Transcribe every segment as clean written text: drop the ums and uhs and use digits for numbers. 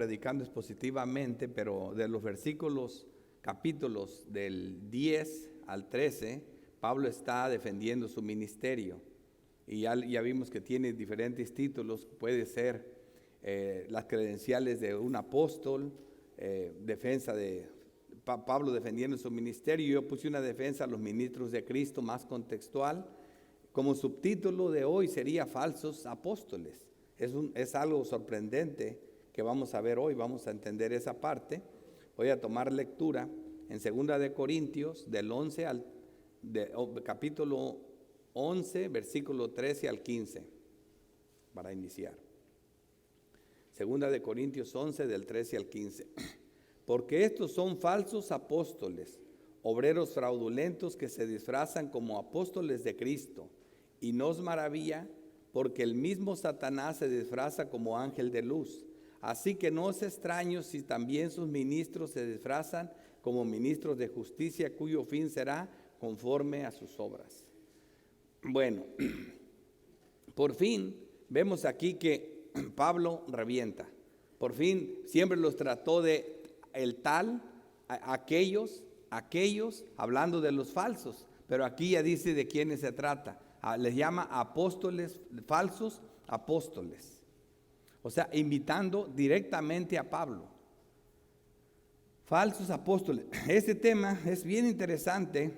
predicando expositivamente, pero de los capítulos del 10 al 13, Pablo está defendiendo su ministerio. Y ya vimos que tiene diferentes títulos. Puede ser las credenciales de un apóstol, defensa de Pablo defendiendo su ministerio. Yo puse una defensa a los ministros de Cristo más contextual. Como subtítulo de hoy sería falsos apóstoles. Es algo sorprendente que vamos a ver hoy, vamos a entender esa parte. Voy a tomar lectura en 2 de Corintios del capítulo 11, versículo 13 al 15, para iniciar. 2 de Corintios 11, del 13 al 15. Porque estos son falsos apóstoles, obreros fraudulentos que se disfrazan como apóstoles de Cristo. Y no os maravilla, porque el mismo Satanás se disfraza como ángel de luz. Así que no os extraño si también sus ministros se disfrazan como ministros de justicia, cuyo fin será conforme a sus obras. Bueno, por fin vemos aquí que Pablo revienta. Por fin siempre los trató de el tal, aquellos, hablando de los falsos. Pero aquí ya dice de quiénes se trata. Les llama apóstoles, falsos apóstoles. O sea, invitando directamente a Pablo. Falsos apóstoles. Este tema es bien interesante,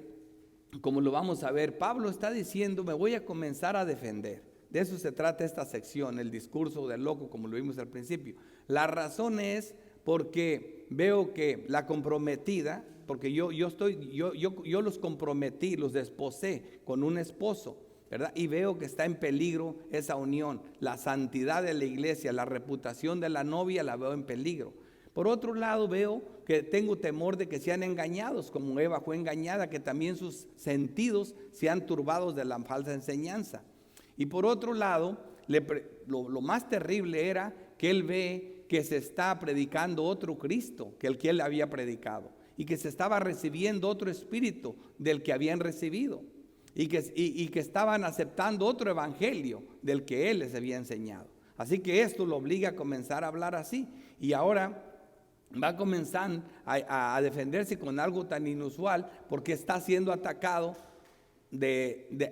como lo vamos a ver. Pablo está diciendo, me voy a comenzar a defender. De eso se trata esta sección, el discurso del loco, como lo vimos al principio. La razón es porque veo que la comprometida, porque yo los comprometí, los desposé con un esposo, ¿verdad? Y veo que está en peligro esa unión. La santidad de la iglesia, la reputación de la novia la veo en peligro. Por otro lado, veo que tengo temor de que sean engañados, como Eva fue engañada, que también sus sentidos sean turbados de la falsa enseñanza. Y por otro lado, lo más terrible era que él ve que se está predicando otro Cristo que el que él había predicado, y que se estaba recibiendo otro espíritu del que habían recibido. Y que estaban aceptando otro evangelio del que él les había enseñado. Así que esto lo obliga a comenzar a hablar así. Y ahora va a comenzar a defenderse con algo tan inusual, porque está siendo atacado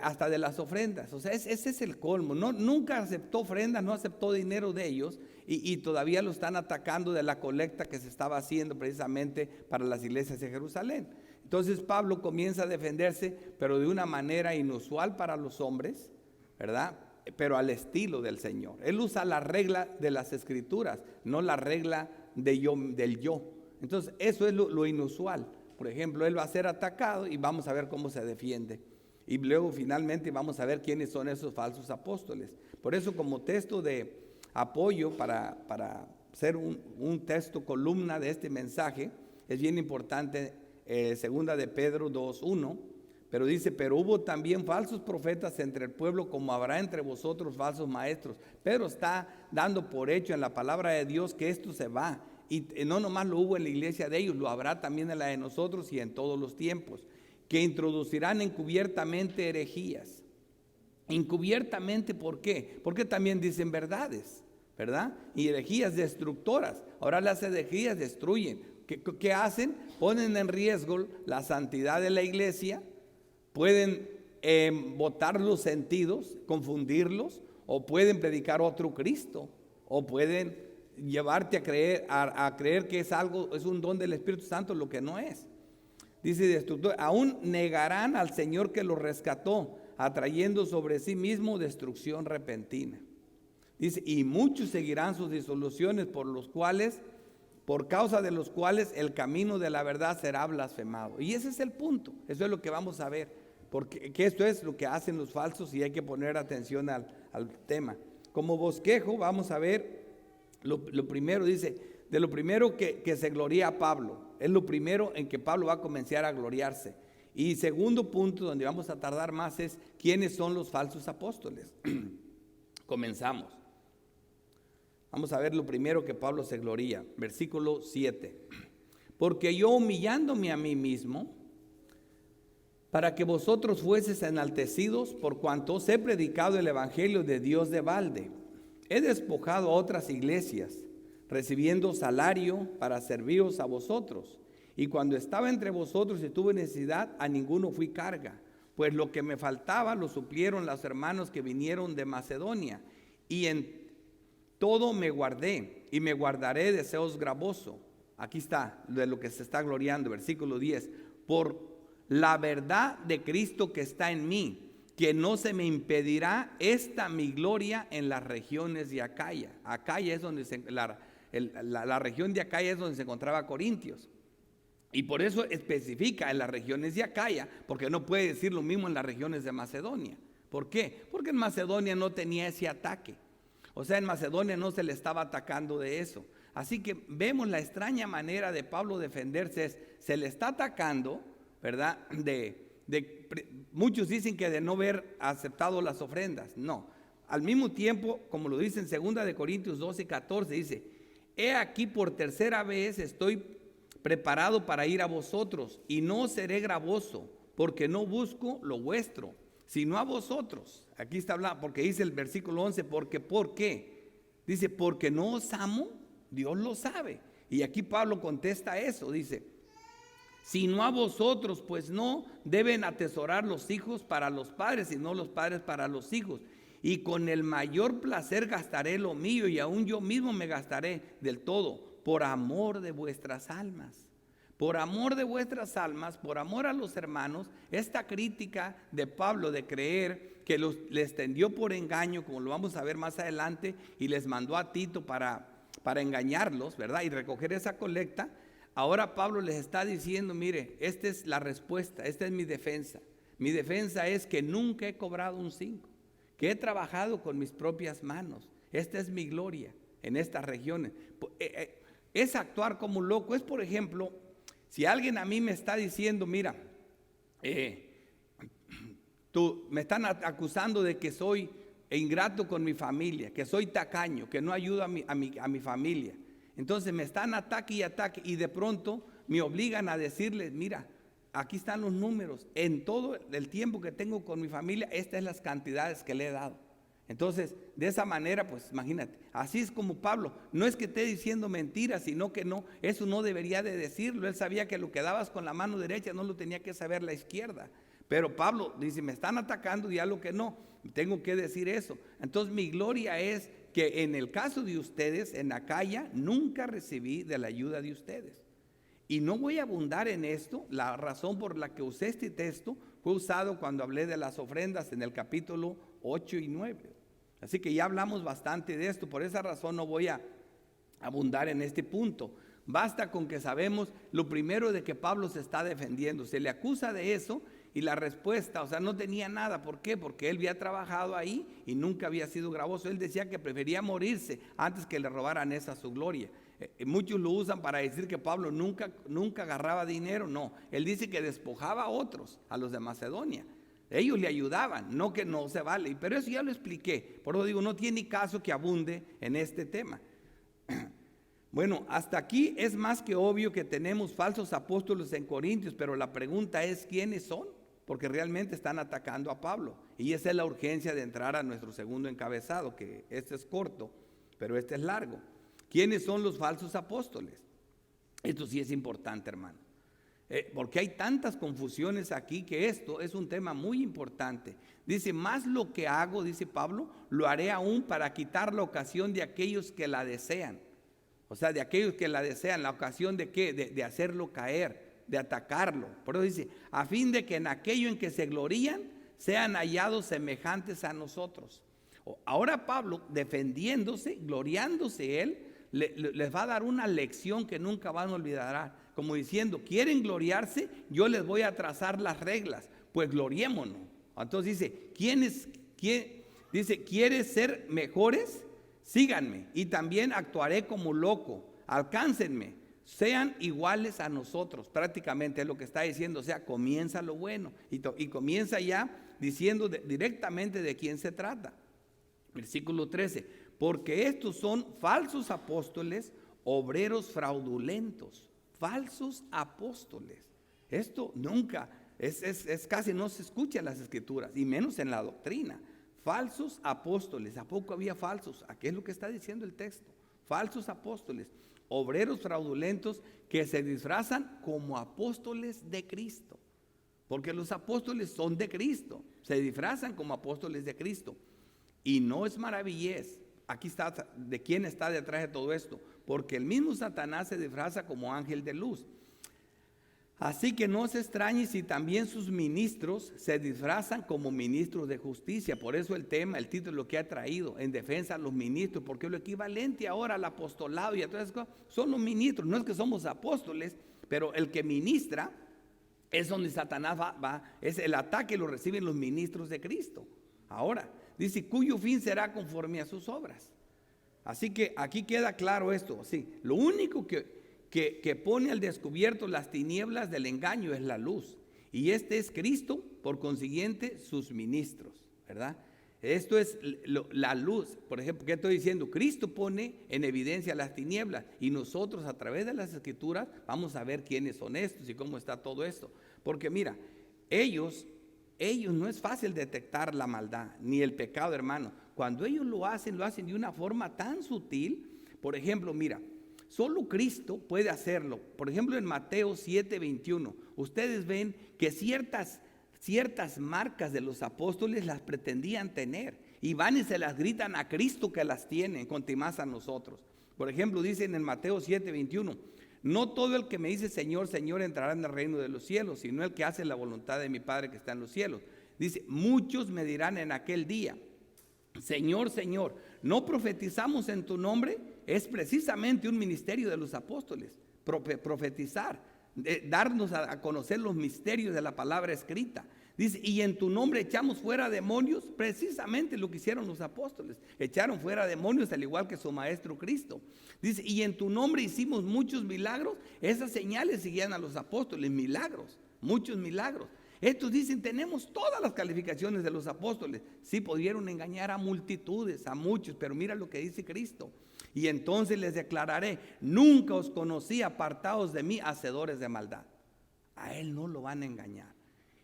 hasta de las ofrendas. O sea, ese es el colmo. Nunca aceptó ofrendas, no aceptó dinero de ellos, y todavía lo están atacando de la colecta que se estaba haciendo precisamente para las iglesias de Jerusalén. Entonces Pablo comienza a defenderse, pero de una manera inusual para los hombres, ¿verdad? Pero al estilo del Señor. Él usa la regla de las Escrituras, no la regla del yo. Entonces eso es lo inusual. Por ejemplo, él va a ser atacado y vamos a ver cómo se defiende. Y luego finalmente vamos a ver quiénes son esos falsos apóstoles. Por eso, como texto de apoyo para ser un texto columna de este mensaje, es bien importante 2 de Pedro 2:1, pero dice: pero hubo también falsos profetas entre el pueblo, como habrá entre vosotros falsos maestros. Pedro está dando por hecho en la palabra de Dios que esto se va, y no nomás lo hubo en la iglesia de ellos, lo habrá también en la de nosotros y en todos los tiempos, que introducirán encubiertamente herejías. Encubiertamente, ¿por qué? Porque también dicen verdades, ¿verdad? Y herejías destructoras. Ahora las herejías destruyen. ¿Qué hacen? Ponen en riesgo la santidad de la iglesia, pueden botar los sentidos, confundirlos, o pueden predicar otro Cristo, o pueden llevarte a creer que es un don del Espíritu Santo, lo que no es. Dice destructor, aún negarán al Señor que los rescató, atrayendo sobre sí mismo destrucción repentina. Dice, y muchos seguirán sus disoluciones, por causa de los cuales el camino de la verdad será blasfemado. Y ese es el punto, eso es lo que vamos a ver, porque que esto es lo que hacen los falsos, y hay que poner atención al tema. Como bosquejo vamos a ver lo primero, dice, de lo primero que se gloria a Pablo, es lo primero en que Pablo va a comenzar a gloriarse. Y segundo punto, donde vamos a tardar más, es quiénes son los falsos apóstoles. Comenzamos. Vamos a ver lo primero que Pablo se gloria, versículo 7. Porque yo, humillándome a mí mismo, para que vosotros fueseis enaltecidos, por cuanto os he predicado el evangelio de Dios de balde, he despojado a otras iglesias, recibiendo salario para serviros a vosotros. Y cuando estaba entre vosotros y tuve necesidad, a ninguno fui carga. Pues lo que me faltaba lo suplieron los hermanos que vinieron de Macedonia. Y en todo me guardé y me guardaré de seos gravoso. Aquí está de lo que se está gloriando, versículo 10. Por la verdad de Cristo que está en mí, que no se me impedirá esta mi gloria en las regiones de Acaya. Acaya es donde la región de Acaya es donde se encontraba Corintios. Y por eso especifica en las regiones de Acaya, porque no puede decir lo mismo en las regiones de Macedonia. ¿Por qué? Porque en Macedonia no tenía ese ataque. O sea, en Macedonia no se le estaba atacando de eso. Así que vemos la extraña manera de Pablo defenderse. Se le está atacando, ¿verdad? Muchos dicen que de no haber aceptado las ofrendas. No. Al mismo tiempo, como lo dice en 2 Corintios 12:14, dice: he aquí por tercera vez estoy preparado para ir a vosotros, y no seré gravoso, porque no busco lo vuestro, sino a vosotros. Aquí está hablando, porque dice el versículo 11, porque ¿por qué? Dice, porque no os amo, Dios lo sabe. Y aquí Pablo contesta eso, dice, sino a vosotros, pues no deben atesorar los hijos para los padres, sino los padres para los hijos. Y con el mayor placer gastaré lo mío, y aún yo mismo me gastaré del todo, por amor de vuestras almas. Por amor de vuestras almas, por amor a los hermanos. Esta crítica de Pablo de creer que les tendió por engaño, como lo vamos a ver más adelante, y les mandó a Tito para engañarlos, ¿verdad? Y recoger esa colecta. Ahora Pablo les está diciendo, mire, esta es la respuesta, esta es mi defensa. Mi defensa es que nunca he cobrado un 5, que he trabajado con mis propias manos. Esta es mi gloria en estas regiones. Es actuar como un loco. Es, por ejemplo, si alguien a mí me está diciendo, mira, me están acusando de que soy ingrato con mi familia, que soy tacaño, que no ayudo a mi familia. Entonces me están ataque y ataque, y de pronto me obligan a decirles, mira, aquí están los números, en todo el tiempo que tengo con mi familia, estas son las cantidades que le he dado. Entonces, de esa manera, pues imagínate, así es como Pablo, no es que esté diciendo mentiras, sino que no, eso no debería de decirlo. Él sabía que lo que dabas con la mano derecha no lo tenía que saber la izquierda. Pero Pablo dice, me están atacando, y algo que no, tengo que decir eso. Entonces mi gloria es que en el caso de ustedes, en Acaya, nunca recibí de la ayuda de ustedes. Y no voy a abundar en esto. La razón por la que usé este texto fue usado cuando hablé de las ofrendas en el capítulo 8 y 9. Así que ya hablamos bastante de esto. Por esa razón no voy a abundar en este punto. Basta con que sabemos lo primero de que Pablo se está defendiendo. Se le acusa de eso y la respuesta, o sea, no tenía nada. ¿Por qué? Porque él había trabajado ahí y nunca había sido gravoso. Él decía que prefería morirse antes que le robaran esa su gloria. Muchos lo usan para decir que Pablo nunca agarraba dinero. No, él dice que despojaba a otros, a los de Macedonia. Ellos le ayudaban, no que no se vale. Pero eso ya lo expliqué. Por eso digo, no tiene caso que abunde en este tema. Bueno, hasta aquí es más que obvio que tenemos falsos apóstoles en Corintios, pero la pregunta es, ¿quiénes son? Porque realmente están atacando a Pablo. Y esa es la urgencia de entrar a nuestro segundo encabezado, que este es corto, pero este es largo. ¿Quiénes son los falsos apóstoles? Esto sí es importante, hermano. Porque hay tantas confusiones aquí que esto es un tema muy importante. Dice, más lo que hago, dice Pablo, lo haré aún para quitar la ocasión de aquellos que la desean. O sea, de aquellos que la desean, ¿la ocasión de qué? De hacerlo caer, de atacarlo. Por eso dice, a fin de que en aquello en que se glorían, sean hallados semejantes a nosotros. Ahora Pablo, defendiéndose, gloriándose él, les va a dar una lección que nunca van a olvidar. Como diciendo, ¿quieren gloriarse? Yo les voy a trazar las reglas, pues gloriémonos. Entonces dice, ¿quieres ser mejores? Síganme, y también actuaré como loco. Alcáncenme, sean iguales a nosotros. Prácticamente es lo que está diciendo. O sea, comienza lo bueno, y comienza ya diciendo directamente de quién se trata. Versículo 13, porque estos son falsos apóstoles, obreros fraudulentos. Falsos apóstoles. Esto nunca, es casi no se escucha en las escrituras, y menos en la doctrina. Falsos apóstoles. ¿A poco había falsos? ¿A qué es lo que está diciendo el texto? falsos apóstoles, obreros fraudulentos que se disfrazan como apóstoles de Cristo. Porque los apóstoles son de Cristo, se disfrazan como apóstoles de Cristo. Y no es maravillez. Aquí está, ¿de quién está detrás de todo esto? Porque el mismo Satanás se disfraza como ángel de luz. Así que no se extrañe si también sus ministros se disfrazan como ministros de justicia. Por eso el tema, el título que ha traído, en defensa a los ministros, porque lo equivalente ahora al apostolado y a todas esas cosas son los ministros. No es que somos apóstoles, pero el que ministra es donde Satanás va, es el ataque lo reciben los ministros de Cristo. Ahora, dice, cuyo fin será conforme a sus obras. Así que aquí queda claro esto. Sí, lo único que pone al descubierto las tinieblas del engaño es la luz. Y este es Cristo, por consiguiente, sus ministros, ¿verdad? Esto es la luz. Por ejemplo, ¿qué estoy diciendo? Cristo pone en evidencia las tinieblas y nosotros a través de las Escrituras vamos a ver quiénes son estos y cómo está todo esto. Porque mira, ellos no es fácil detectar la maldad ni el pecado, hermano. Cuando ellos lo hacen de una forma tan sutil. Por ejemplo, mira, solo Cristo puede hacerlo. Por ejemplo, en Mateo 7:21, ustedes ven que ciertas marcas de los apóstoles las pretendían tener y van y se las gritan a Cristo que las tiene, contimás a nosotros. Por ejemplo, dicen en Mateo 7:21, no todo el que me dice Señor, Señor entrará en el reino de los cielos, sino el que hace la voluntad de mi Padre que está en los cielos. Dice, muchos me dirán en aquel día, Señor, Señor, ¿no profetizamos en tu nombre? Es precisamente un ministerio de los apóstoles, profetizar, darnos a conocer los misterios de la palabra escrita. Dice, y en tu nombre echamos fuera demonios, precisamente lo que hicieron los apóstoles, echaron fuera demonios al igual que su maestro Cristo. Dice, y en tu nombre hicimos muchos milagros. Esas señales seguían a los apóstoles, milagros, muchos milagros. Estos dicen, tenemos todas las calificaciones de los apóstoles. Sí, pudieron engañar a multitudes, a muchos, pero mira lo que dice Cristo. Y entonces les declararé, nunca os conocí, apartados de mí, hacedores de maldad. A él no lo van a engañar.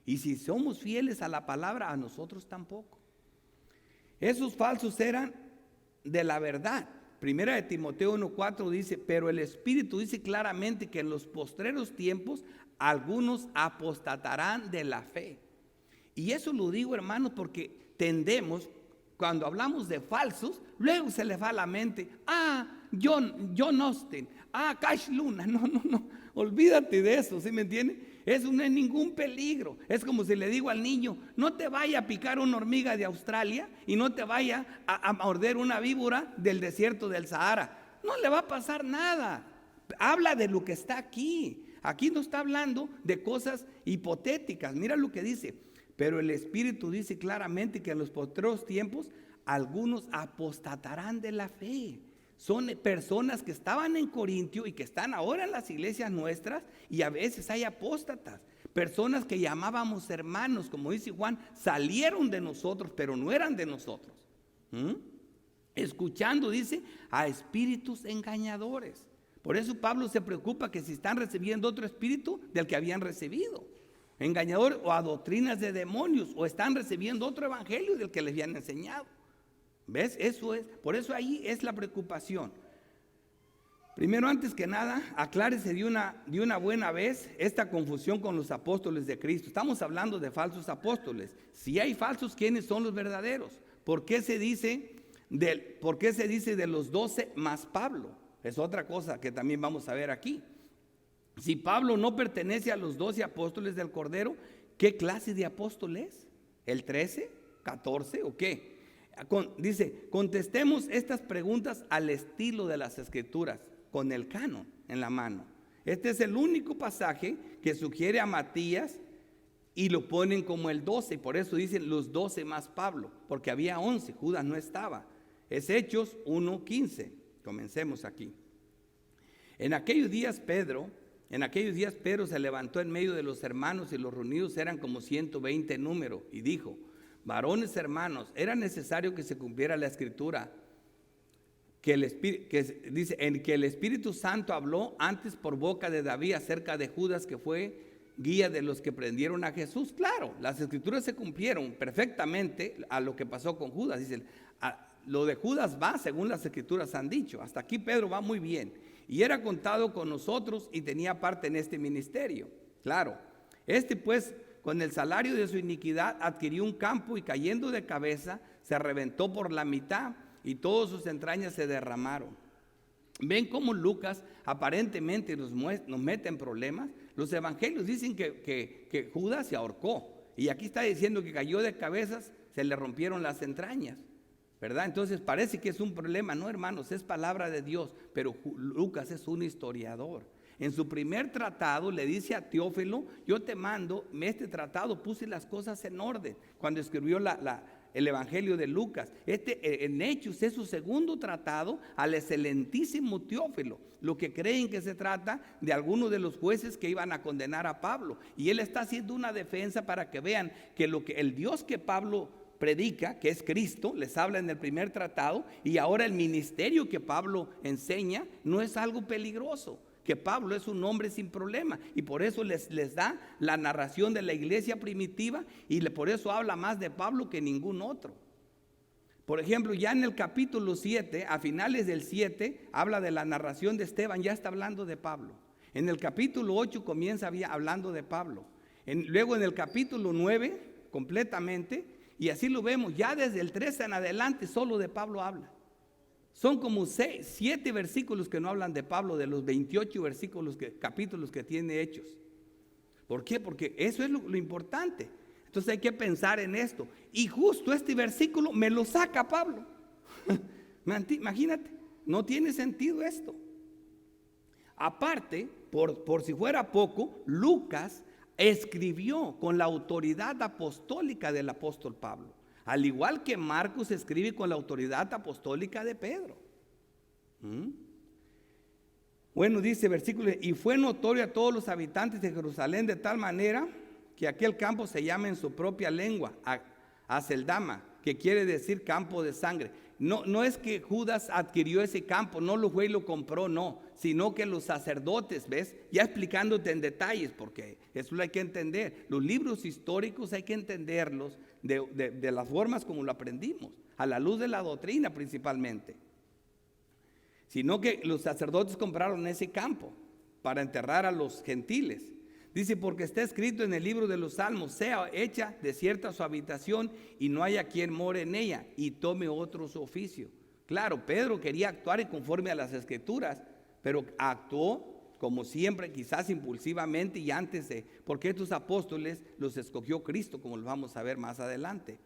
Y si somos fieles a la palabra, a nosotros tampoco. Esos falsos eran de la verdad. Primera de Timoteo 1:4 dice, pero el Espíritu dice claramente que en los postreros tiempos algunos apostatarán de la fe. Y eso lo digo, hermanos, porque tendemos, cuando hablamos de falsos, luego se les va a la mente, John Austin, Cash Luna. No, olvídate de eso, ¿sí me entiende? Eso no es ningún peligro. Es como si le digo al niño, no te vaya a picar una hormiga de Australia y no te vaya a morder una víbora del desierto del Sahara. No le va a pasar nada. Habla de lo que está aquí. Aquí no está hablando de cosas hipotéticas. Mira lo que dice. Pero el Espíritu dice claramente que en los postreros tiempos algunos apostatarán de la fe. Son personas que estaban en Corintio y que están ahora en las iglesias nuestras, y a veces hay apóstatas. Personas que llamábamos hermanos, como dice Juan, salieron de nosotros, pero no eran de nosotros. Escuchando, dice, a espíritus engañadores. Por eso Pablo se preocupa que si están recibiendo otro espíritu del que habían recibido, engañador, o a doctrinas de demonios, o están recibiendo otro evangelio del que les habían enseñado. ¿Ves? Eso es, por eso ahí es la preocupación. Primero, antes que nada, aclárese de una buena vez esta confusión con los apóstoles de Cristo. Estamos hablando de falsos apóstoles. Si hay falsos, ¿quiénes son los verdaderos? ¿Por qué se dice de los 12 más Pablo? Es otra cosa que también vamos a ver aquí. Si Pablo no pertenece a los 12 apóstoles del Cordero, ¿qué clase de apóstol es? ¿El 13? ¿14 o qué? Dice, contestemos estas preguntas al estilo de las Escrituras, con el canon en la mano. Este es el único pasaje que sugiere a Matías y lo ponen como el 12, por eso dicen los 12 más Pablo, porque había 11, Judas no estaba. Es Hechos 1:15. Comencemos aquí. En aquellos días Pedro se levantó en medio de los hermanos, y los reunidos eran como 120 en número, y dijo, varones hermanos, era necesario que se cumpliera la escritura dice, en que el Espíritu Santo habló antes por boca de David acerca de Judas, que fue guía de los que prendieron a Jesús. Claro, las escrituras se cumplieron perfectamente a lo que pasó con Judas. Dice, lo de Judas va según las escrituras han dicho. Hasta aquí Pedro va muy bien. Y era contado con nosotros y tenía parte en este ministerio. Claro, pues con el salario de su iniquidad adquirió un campo y cayendo de cabeza se reventó por la mitad y todas sus entrañas se derramaron. ¿Ven cómo Lucas aparentemente nos mete en problemas? Los evangelios dicen que Judas se ahorcó. Y aquí está diciendo que cayó de cabezas, se le rompieron las entrañas, ¿verdad? Entonces parece que es un problema. No, hermanos, es palabra de Dios, pero Lucas es un historiador. En su primer tratado le dice a Teófilo: yo te mando, este tratado puse las cosas en orden. Cuando escribió el evangelio de Lucas, en Hechos es su segundo tratado al excelentísimo Teófilo. Lo que creen que se trata de algunos de los jueces que iban a condenar a Pablo, y él está haciendo una defensa para que vean que el Dios que Pablo predica, que es Cristo, les habla en el primer tratado, y ahora el ministerio que Pablo enseña no es algo peligroso, que Pablo es un hombre sin problema, y por eso les da la narración de la iglesia primitiva, y por eso habla más de Pablo que ningún otro. Por ejemplo, ya en el capítulo 7, a finales del 7, habla de la narración de Esteban, ya está hablando de Pablo. En el capítulo 8 comienza hablando de Pablo. Luego en el capítulo 9, completamente, y así lo vemos, ya desde el 13 en adelante solo de Pablo habla. Son como 7 versículos que no hablan de Pablo, de los 28 capítulos que tiene Hechos. ¿Por qué? Porque eso es lo importante. Entonces hay que pensar en esto. Y justo este versículo me lo saca Pablo. Imagínate, no tiene sentido esto. Aparte, por si fuera poco, Lucas escribió con la autoridad apostólica del apóstol Pablo. Al igual que Marcos escribe con la autoridad apostólica de Pedro. Bueno, dice versículo: y fue notorio a todos los habitantes de Jerusalén de tal manera que aquel campo se llama en su propia lengua Aceldama, que quiere decir campo de sangre. No es que Judas adquirió ese campo, no lo fue y lo compró, no, sino que los sacerdotes, ¿ves? Ya explicándote en detalles, porque eso lo hay que entender. Los libros históricos hay que entenderlos de las formas como lo aprendimos, a la luz de la doctrina principalmente. Sino que los sacerdotes compraron ese campo para enterrar a los gentiles. Dice: porque está escrito en el libro de los Salmos: sea hecha desierta su habitación y no haya quien more en ella, y tome otro su oficio. Claro, Pedro quería actuar conforme a las escrituras, pero actuó como siempre, quizás impulsivamente y porque estos apóstoles los escogió Cristo, como lo vamos a ver más adelante.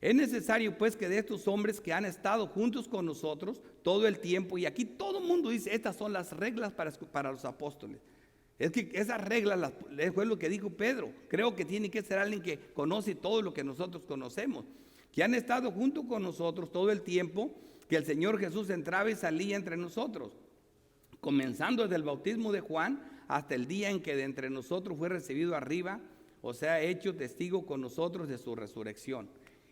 Es necesario pues que de estos hombres que han estado juntos con nosotros todo el tiempo, y aquí todo el mundo dice: estas son las reglas para los apóstoles. Es que esas reglas fue lo que dijo Pedro. Creo que tiene que ser alguien que conoce todo lo que nosotros conocemos, que han estado junto con nosotros todo el tiempo que el Señor Jesús entraba y salía entre nosotros, comenzando desde el bautismo de Juan hasta el día en que de entre nosotros fue recibido arriba, o sea, hecho testigo con nosotros de su resurrección.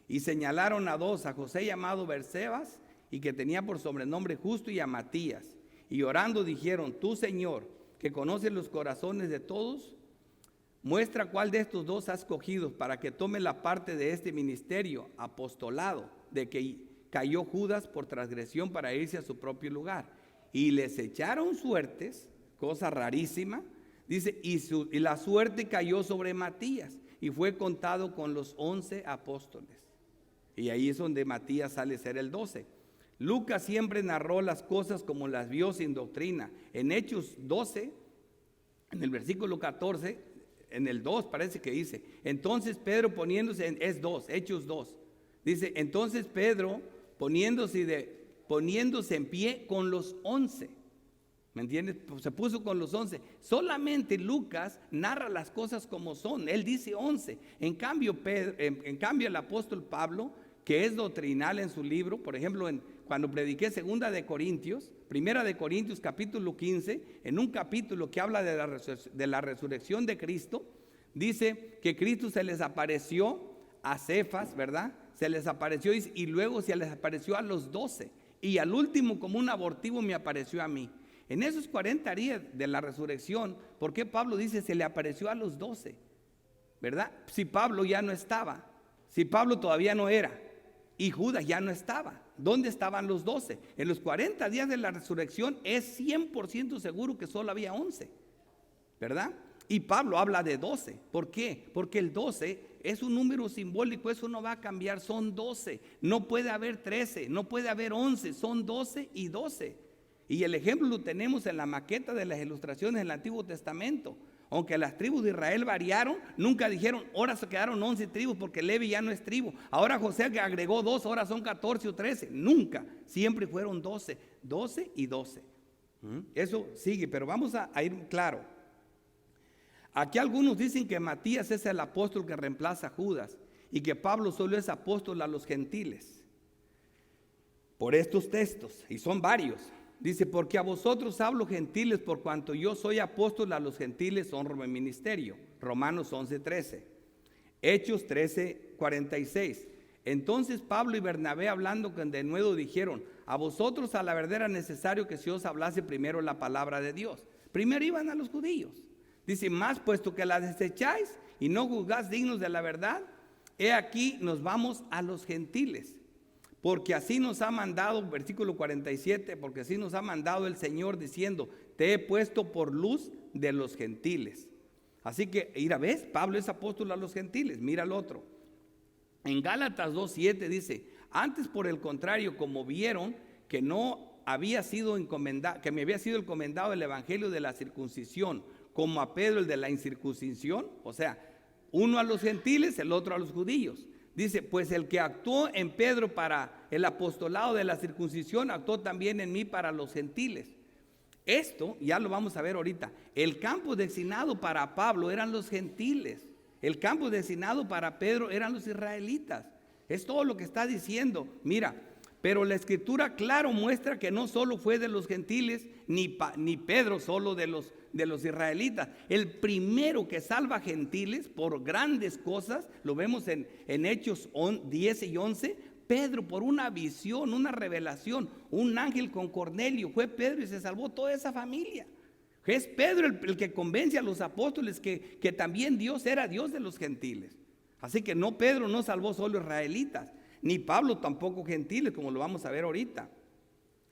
Y señalaron a 2, a José llamado Bersebas, y que tenía por sobrenombre Justo, y a Matías. Y orando dijeron: tú, Señor, que conoces los corazones de todos, muestra cuál de estos 2 has escogido para que tome la parte de este ministerio apostolado, de que cayó Judas por transgresión para irse a su propio lugar. Y les echaron suertes, cosa rarísima, dice, y la suerte cayó sobre Matías, y fue contado con los 11 apóstoles. Y ahí es donde Matías sale a ser el 12. Lucas siempre narró las cosas como las vio, sin doctrina. En Hechos 12, en el versículo 14, en el 2 parece que dice: entonces Pedro poniéndose, Hechos 2, dice: entonces Pedro poniéndose en pie con los 11, ¿me entiendes? Pues se puso con los 11. Solamente Lucas narra las cosas como son, él dice 11. En cambio el apóstol Pablo, que es doctrinal en su libro, por ejemplo, cuando prediqué Primera de Corintios capítulo 15, en un capítulo que habla de la resurrección de Cristo, dice que Cristo se les apareció a Cefas, ¿verdad? Se les apareció y luego se les apareció a los 12, y al último como un abortivo me apareció a mí. En esos 40 días de la resurrección, ¿por qué Pablo dice se le apareció a los 12? ¿Verdad? Si Pablo ya no estaba, si Pablo todavía no era. y Judas ya no estaba. ¿Dónde estaban los 12? En los 40 días de la resurrección es 100% seguro que solo había 11, ¿verdad? Y Pablo habla de 12. ¿Por qué? Porque el 12 es un número simbólico, eso no va a cambiar, son 12. No puede haber 13, no puede haber 11, son 12 y 12. Y el ejemplo lo tenemos en la maqueta de las ilustraciones del Antiguo Testamento. Aunque las tribus de Israel variaron, nunca dijeron, ahora se quedaron 11 tribus porque Levi ya no es tribu. Ahora José agregó 2, ahora son 14 o 13. Nunca, siempre fueron 12, 12 y 12. Eso sigue, pero vamos a ir claro. Aquí algunos dicen que Matías es el apóstol que reemplaza a Judas y que Pablo solo es apóstol a los gentiles. Por estos textos, y son varios. Dice, porque a vosotros hablo gentiles, por cuanto yo soy apóstol a los gentiles, honro mi ministerio. Romanos 11:13. Hechos 13:46. Entonces Pablo y Bernabé, hablando de nuevo, dijeron, a vosotros a la verdad era necesario que se os hablase primero la palabra de Dios. Primero iban a los judíos. Dice, más puesto que la desecháis y no juzgáis dignos de la verdad, he aquí nos vamos a los gentiles. Porque así nos ha mandado, versículo 47, porque así nos ha mandado el Señor diciendo, te he puesto por luz de los gentiles. Así que, mira, ¿ves? Pablo es apóstol a los gentiles. Mira el otro. En Gálatas 2:7 dice, antes por el contrario, como vieron que no había sido encomendado, que me había sido encomendado el evangelio de la circuncisión, como a Pedro el de la incircuncisión, o sea, uno a los gentiles, el otro a los judíos. Dice, pues el que actuó en Pedro para el apostolado de la circuncisión, actuó también en mí para los gentiles. Esto, ya lo vamos a ver ahorita, el campo designado para Pablo eran los gentiles, el campo designado para Pedro eran los israelitas. Es todo lo que está diciendo. Mira, pero la escritura claro muestra que no solo fue de los gentiles, ni Pedro solo de los israelitas. El primero que salva gentiles por grandes cosas, lo vemos en Hechos 10 y 11, Pedro por una visión, una revelación, un ángel con Cornelio, fue Pedro y se salvó toda esa familia. Es Pedro el que convence a los apóstoles que también Dios era Dios de los gentiles. Así que no, Pedro no salvó solo israelitas, ni Pablo tampoco gentiles, como lo vamos a ver ahorita.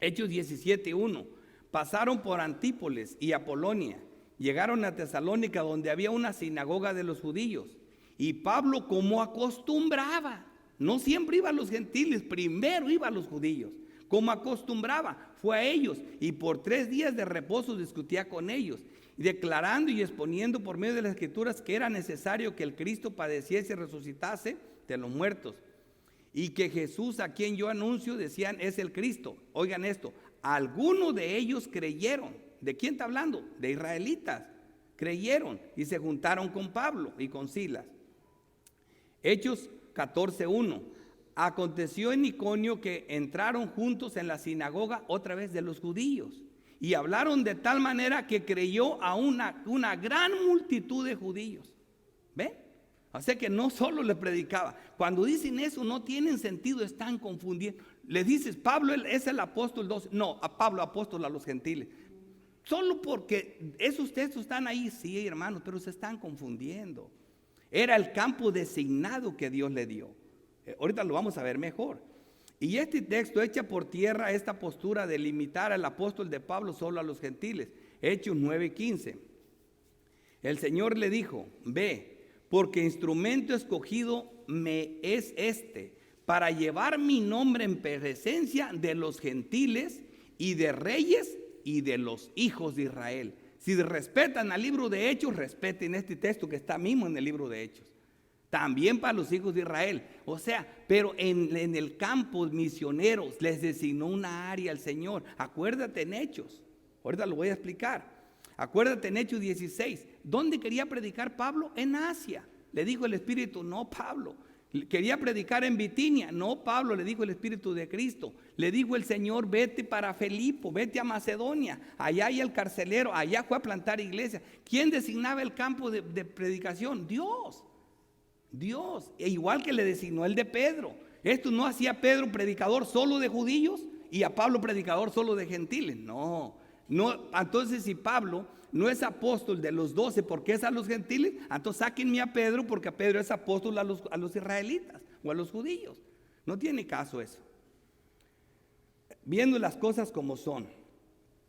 Hechos 17:1. Pasaron por Antípolis y Apolonia, llegaron a Tesalónica, donde había una sinagoga de los judíos. Y Pablo, como acostumbraba, no siempre iba a los gentiles, primero iba a los judíos. Como acostumbraba, fue a ellos y por 3 días de reposo discutía con ellos, declarando y exponiendo por medio de las escrituras que era necesario que el Cristo padeciese y resucitase de los muertos. Y que Jesús, a quien yo anuncio, decían, es el Cristo. Oigan esto, algunos de ellos creyeron. ¿De quién está hablando? De israelitas. Creyeron y se juntaron con Pablo y con Silas. Hechos 14:1. Aconteció en Iconio que entraron juntos en la sinagoga otra vez de los judíos y hablaron de tal manera que creyó a una gran multitud de judíos. ¿Ven? O sea que no solo le predicaba. Cuando dicen eso no tienen sentido, están confundiendo. Le dices, Pablo es el apóstol 12. No, a Pablo apóstol a los gentiles. Solo porque esos textos están ahí, sí, hermanos, pero se están confundiendo. Era el campo designado que Dios le dio. Ahorita lo vamos a ver mejor. Y este texto echa por tierra esta postura de limitar al apóstol de Pablo solo a los gentiles. Hechos 9:15. El Señor le dijo, ve, porque instrumento escogido me es este, para llevar mi nombre en presencia de los gentiles y de reyes y de los hijos de Israel. Si respetan al libro de Hechos, respeten este texto que está mismo en el libro de Hechos. También para los hijos de Israel. O sea, pero en el campo misioneros les designó una área al Señor. Acuérdate en Hechos. Ahorita lo voy a explicar. Acuérdate en Hechos 16. ¿Dónde quería predicar Pablo? En Asia. Le dijo el Espíritu, no, Pablo. Quería predicar en Bitinia. No, Pablo, le dijo el Espíritu de Cristo. Le dijo el Señor, vete para Filipo, vete a Macedonia. Allá hay el carcelero, allá fue a plantar iglesia. ¿Quién designaba el campo de predicación? Dios. Dios, e igual que le designó el de Pedro. Esto no hacía Pedro predicador solo de judíos y a Pablo predicador solo de gentiles. No. Entonces si Pablo no es apóstol de los 12 porque es a los gentiles, entonces sáquenme a Pedro porque a Pedro es apóstol a los israelitas o a los judíos. No tiene caso eso. Viendo las cosas como son.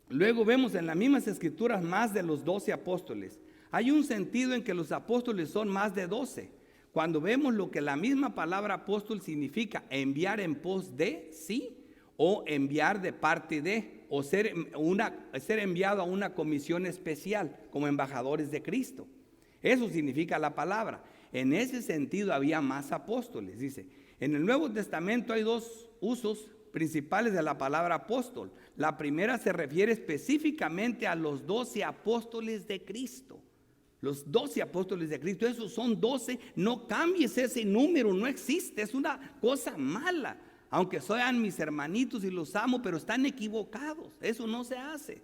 Luego vemos en las mismas escrituras más de los 12 apóstoles. Hay un sentido en que los apóstoles son más de 12. Cuando vemos lo que la misma palabra apóstol significa, enviar en pos de, sí, o enviar de parte de, o ser enviado a una comisión especial como embajadores de Cristo. Eso significa la palabra. En ese sentido había más apóstoles. Dice, en el Nuevo Testamento hay dos usos principales de la palabra apóstol. La primera se refiere específicamente a los 12 apóstoles de Cristo. Los 12 apóstoles de Cristo, esos son 12, no cambies ese número, no existe, es una cosa mala. Aunque sean mis hermanitos y los amo, pero están equivocados, eso no se hace.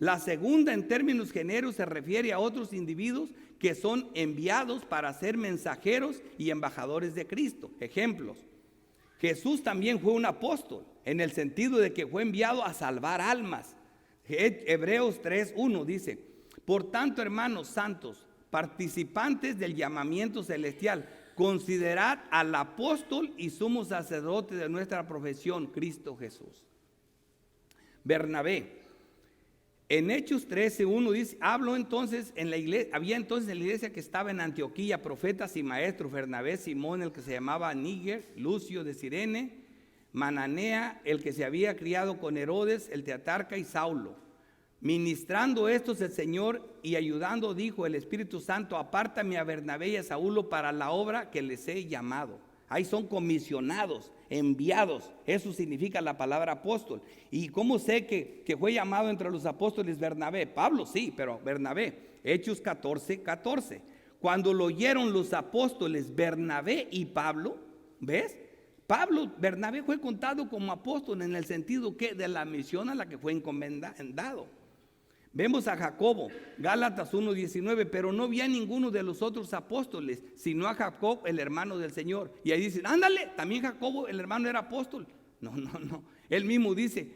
La segunda, en términos generales, se refiere a otros individuos que son enviados para ser mensajeros y embajadores de Cristo. Ejemplos: Jesús también fue un apóstol, en el sentido de que fue enviado a salvar almas. Hebreos 3:1 dice: por tanto, hermanos santos, participantes del llamamiento celestial, considerad al apóstol y sumo sacerdote de nuestra profesión, Cristo Jesús. Bernabé, en Hechos 13:1 dice: habló entonces en la iglesia, había entonces en la iglesia que estaba en Antioquía profetas y maestros, Bernabé, Simón, el que se llamaba Níger, Lucio de Cirene, Mananea, el que se había criado con Herodes, el tetrarca, y Saulo. Ministrando estos el Señor y ayudando, dijo el Espíritu Santo: apártame a Bernabé y a Saulo para la obra que les he llamado. Ahí son comisionados, enviados. Eso significa la palabra apóstol. ¿Y cómo sé que fue llamado entre los apóstoles Bernabé? Pablo sí, pero Bernabé. Hechos 14:14. Cuando lo oyeron los apóstoles Bernabé y Pablo, ¿ves? Bernabé fue contado como apóstol en el sentido que de la misión a la que fue encomendado. Vemos a Jacobo, Gálatas 1:19, pero no vi a ninguno de los otros apóstoles, sino a Jacob, el hermano del Señor. Y ahí dicen: ándale, también Jacobo, el hermano, era apóstol. No. Él mismo dice,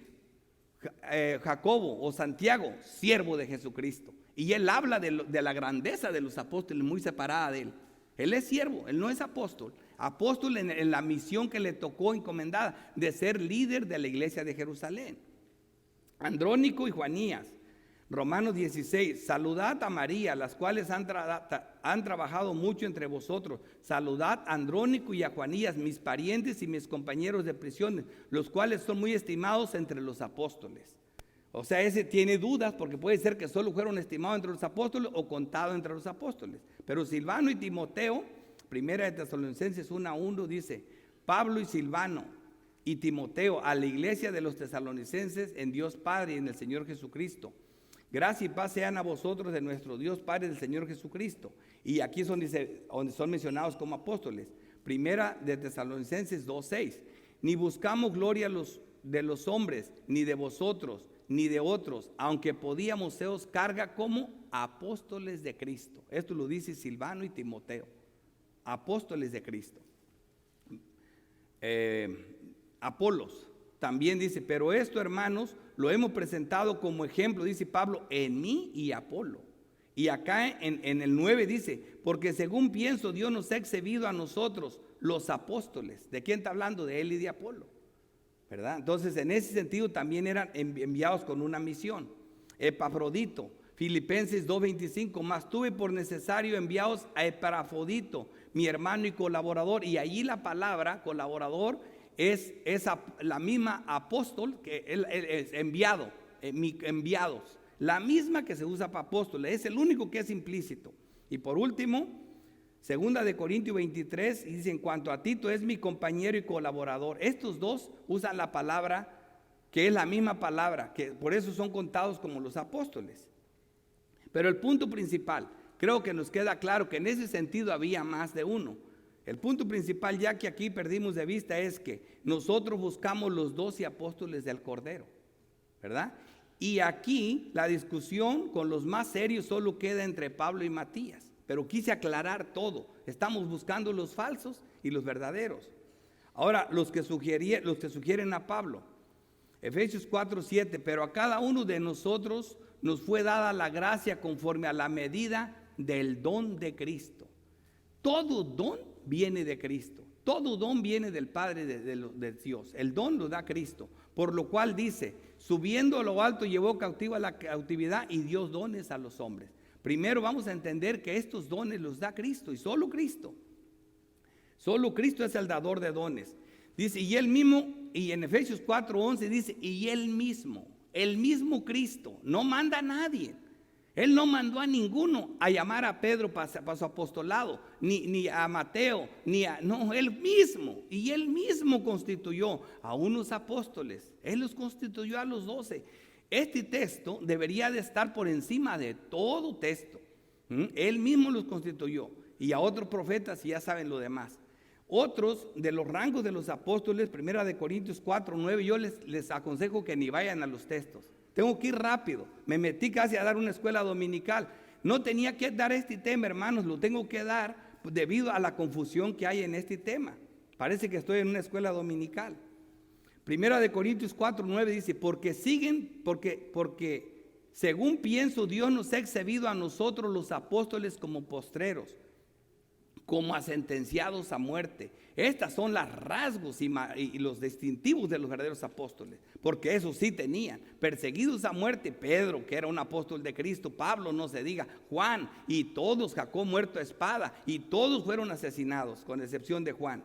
Jacobo o Santiago, siervo de Jesucristo. Y él habla de la grandeza de los apóstoles, muy separada de él. Él es siervo, él no es apóstol. Apóstol en la misión que le tocó encomendada de ser líder de la iglesia de Jerusalén. Andrónico y Juanías. Romanos 16, saludad a María, las cuales han trabajado mucho entre vosotros. Saludad a Andrónico y a Juanías, mis parientes y mis compañeros de prisión, los cuales son muy estimados entre los apóstoles. O sea, ese tiene dudas, porque puede ser que solo fueron estimados entre los apóstoles o contados entre los apóstoles. Pero Silvano y Timoteo, primera de Tesalonicenses 1:1 dice: Pablo y Silvano y Timoteo, a la iglesia de los tesalonicenses en Dios Padre y en el Señor Jesucristo. Gracia y paz sean a vosotros de nuestro Dios Padre y del Señor Jesucristo. Y aquí es donde son mencionados como apóstoles. Primera de Tesalonicenses 2:6. Ni buscamos gloria de los hombres, ni de vosotros, ni de otros, aunque podíamos seros carga como apóstoles de Cristo. Esto lo dice Silvano y Timoteo. Apóstoles de Cristo. Apolos también dice: pero esto, hermanos, lo hemos presentado como ejemplo, dice Pablo, en mí y Apolo. Y acá en el 9 dice: porque según pienso, Dios nos ha exhibido a nosotros, los apóstoles. ¿De quién está hablando? De él y de Apolo, ¿verdad? Entonces, en ese sentido también eran enviados con una misión. Epafrodito, Filipenses 2:25, mas tuve por necesario enviados a Epafrodito, mi hermano y colaborador. Y allí la palabra colaborador es la misma apóstol, que él es enviado, enviados, la misma que se usa para apóstoles, es el único que es implícito. Y por último, segunda de Corintios 23, dice: en cuanto a Tito, es mi compañero y colaborador. Estos dos usan la palabra que es la misma palabra, que por eso son contados como los apóstoles. Pero el punto principal, creo que nos queda claro que en ese sentido había más de uno. El punto principal, ya que aquí perdimos de vista, es que nosotros buscamos los 12 apóstoles del Cordero, ¿verdad? Y aquí la discusión con los más serios solo queda entre Pablo y Matías. Pero quise aclarar todo. Estamos buscando los falsos y los verdaderos. Ahora, los que sugieren a Pablo. Efesios 4:7, pero a cada uno de nosotros nos fue dada la gracia conforme a la medida del don de Cristo. Todo don viene de Cristo. Todo don viene del Padre de Dios. El don lo da Cristo. Por lo cual dice, subiendo a lo alto llevó cautiva la cautividad y dio dones a los hombres. Primero vamos a entender que estos dones los da Cristo y solo Cristo. Solo Cristo es el dador de dones. Dice, y él mismo, y en Efesios 4:11 dice, y él mismo, el mismo Cristo, no manda a nadie. Él no mandó a ninguno a llamar a Pedro para su apostolado, ni a Mateo, no, él mismo. Y él mismo constituyó a unos apóstoles. Él los constituyó a los 12. Este texto debería de estar por encima de todo texto. Él mismo los constituyó. Y a otros profetas, y ya saben lo demás. Otros de los rangos de los apóstoles, 1 Corintios 4:9, yo les aconsejo que ni vayan a los textos. Tengo que ir rápido. Me metí casi a dar una escuela dominical. No tenía que dar este tema, hermanos. Lo tengo que dar debido a la confusión que hay en este tema. Parece que estoy en una escuela dominical. 1 Corintios 4:9 dice, porque según pienso, Dios nos ha exhibido a nosotros los apóstoles como postreros, como a sentenciados a muerte. Estas son las rasgos y los distintivos de los verdaderos apóstoles, porque eso sí tenían, perseguidos a muerte. Pedro, que era un apóstol de Cristo, Pablo, no se diga, Juan, y todos, Jacob muerto a espada, y todos fueron asesinados, con excepción de Juan.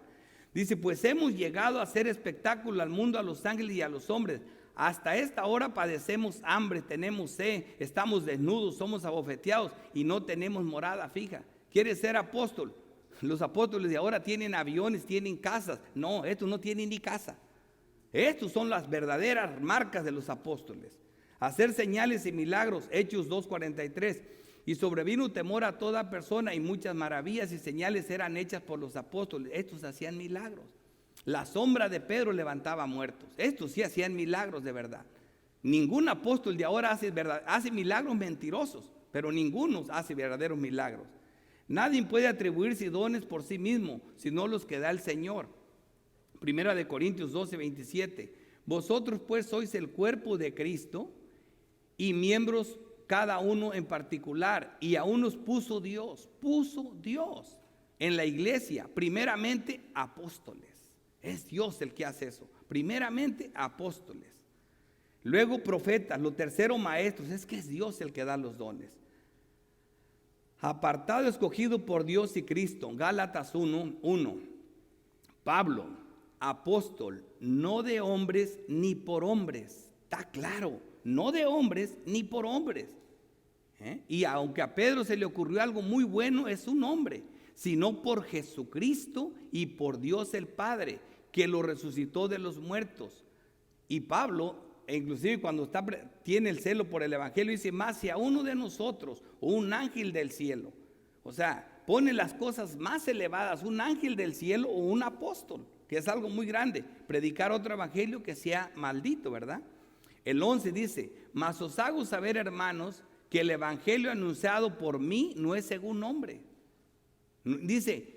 Dice, pues hemos llegado a hacer espectáculo al mundo, a los ángeles y a los hombres. Hasta esta hora padecemos hambre, tenemos sed, estamos desnudos, somos abofeteados y no tenemos morada fija. ¿Quieres ser apóstol? Los apóstoles de ahora tienen aviones, tienen casas. No, estos no tienen ni casa. Estos son las verdaderas marcas de los apóstoles. Hacer señales y milagros, Hechos 2:43. Y sobrevino temor a toda persona y muchas maravillas y señales eran hechas por los apóstoles. Estos hacían milagros. La sombra de Pedro levantaba muertos. Estos sí hacían milagros de verdad. Ningún apóstol de ahora hace milagros mentirosos, pero ninguno hace verdaderos milagros. Nadie puede atribuirse dones por sí mismo, sino los que da el Señor. 1 Corintios 12:27. Vosotros pues sois el cuerpo de Cristo y miembros cada uno en particular, y a unos puso Dios en la iglesia, primeramente apóstoles. Es Dios el que hace eso. Primeramente apóstoles, luego profetas, lo tercero maestros. Es que es Dios el que da los dones. Apartado, escogido por Dios y Cristo, Gálatas 1:1. Pablo, apóstol, no de hombres ni por hombres. Está claro, no de hombres ni por hombres. Y aunque a Pedro se le ocurrió algo muy bueno, es un hombre, sino por Jesucristo y por Dios el Padre, que lo resucitó de los muertos. Y Pablo, inclusive cuando tiene el celo por el evangelio, dice, más si a uno de nosotros o un ángel del cielo, o sea, pone las cosas más elevadas, un ángel del cielo o un apóstol, que es algo muy grande, predicar otro evangelio que sea maldito, ¿verdad? El 11 dice, mas os hago saber, hermanos, que el evangelio anunciado por mí no es según hombre. Dice,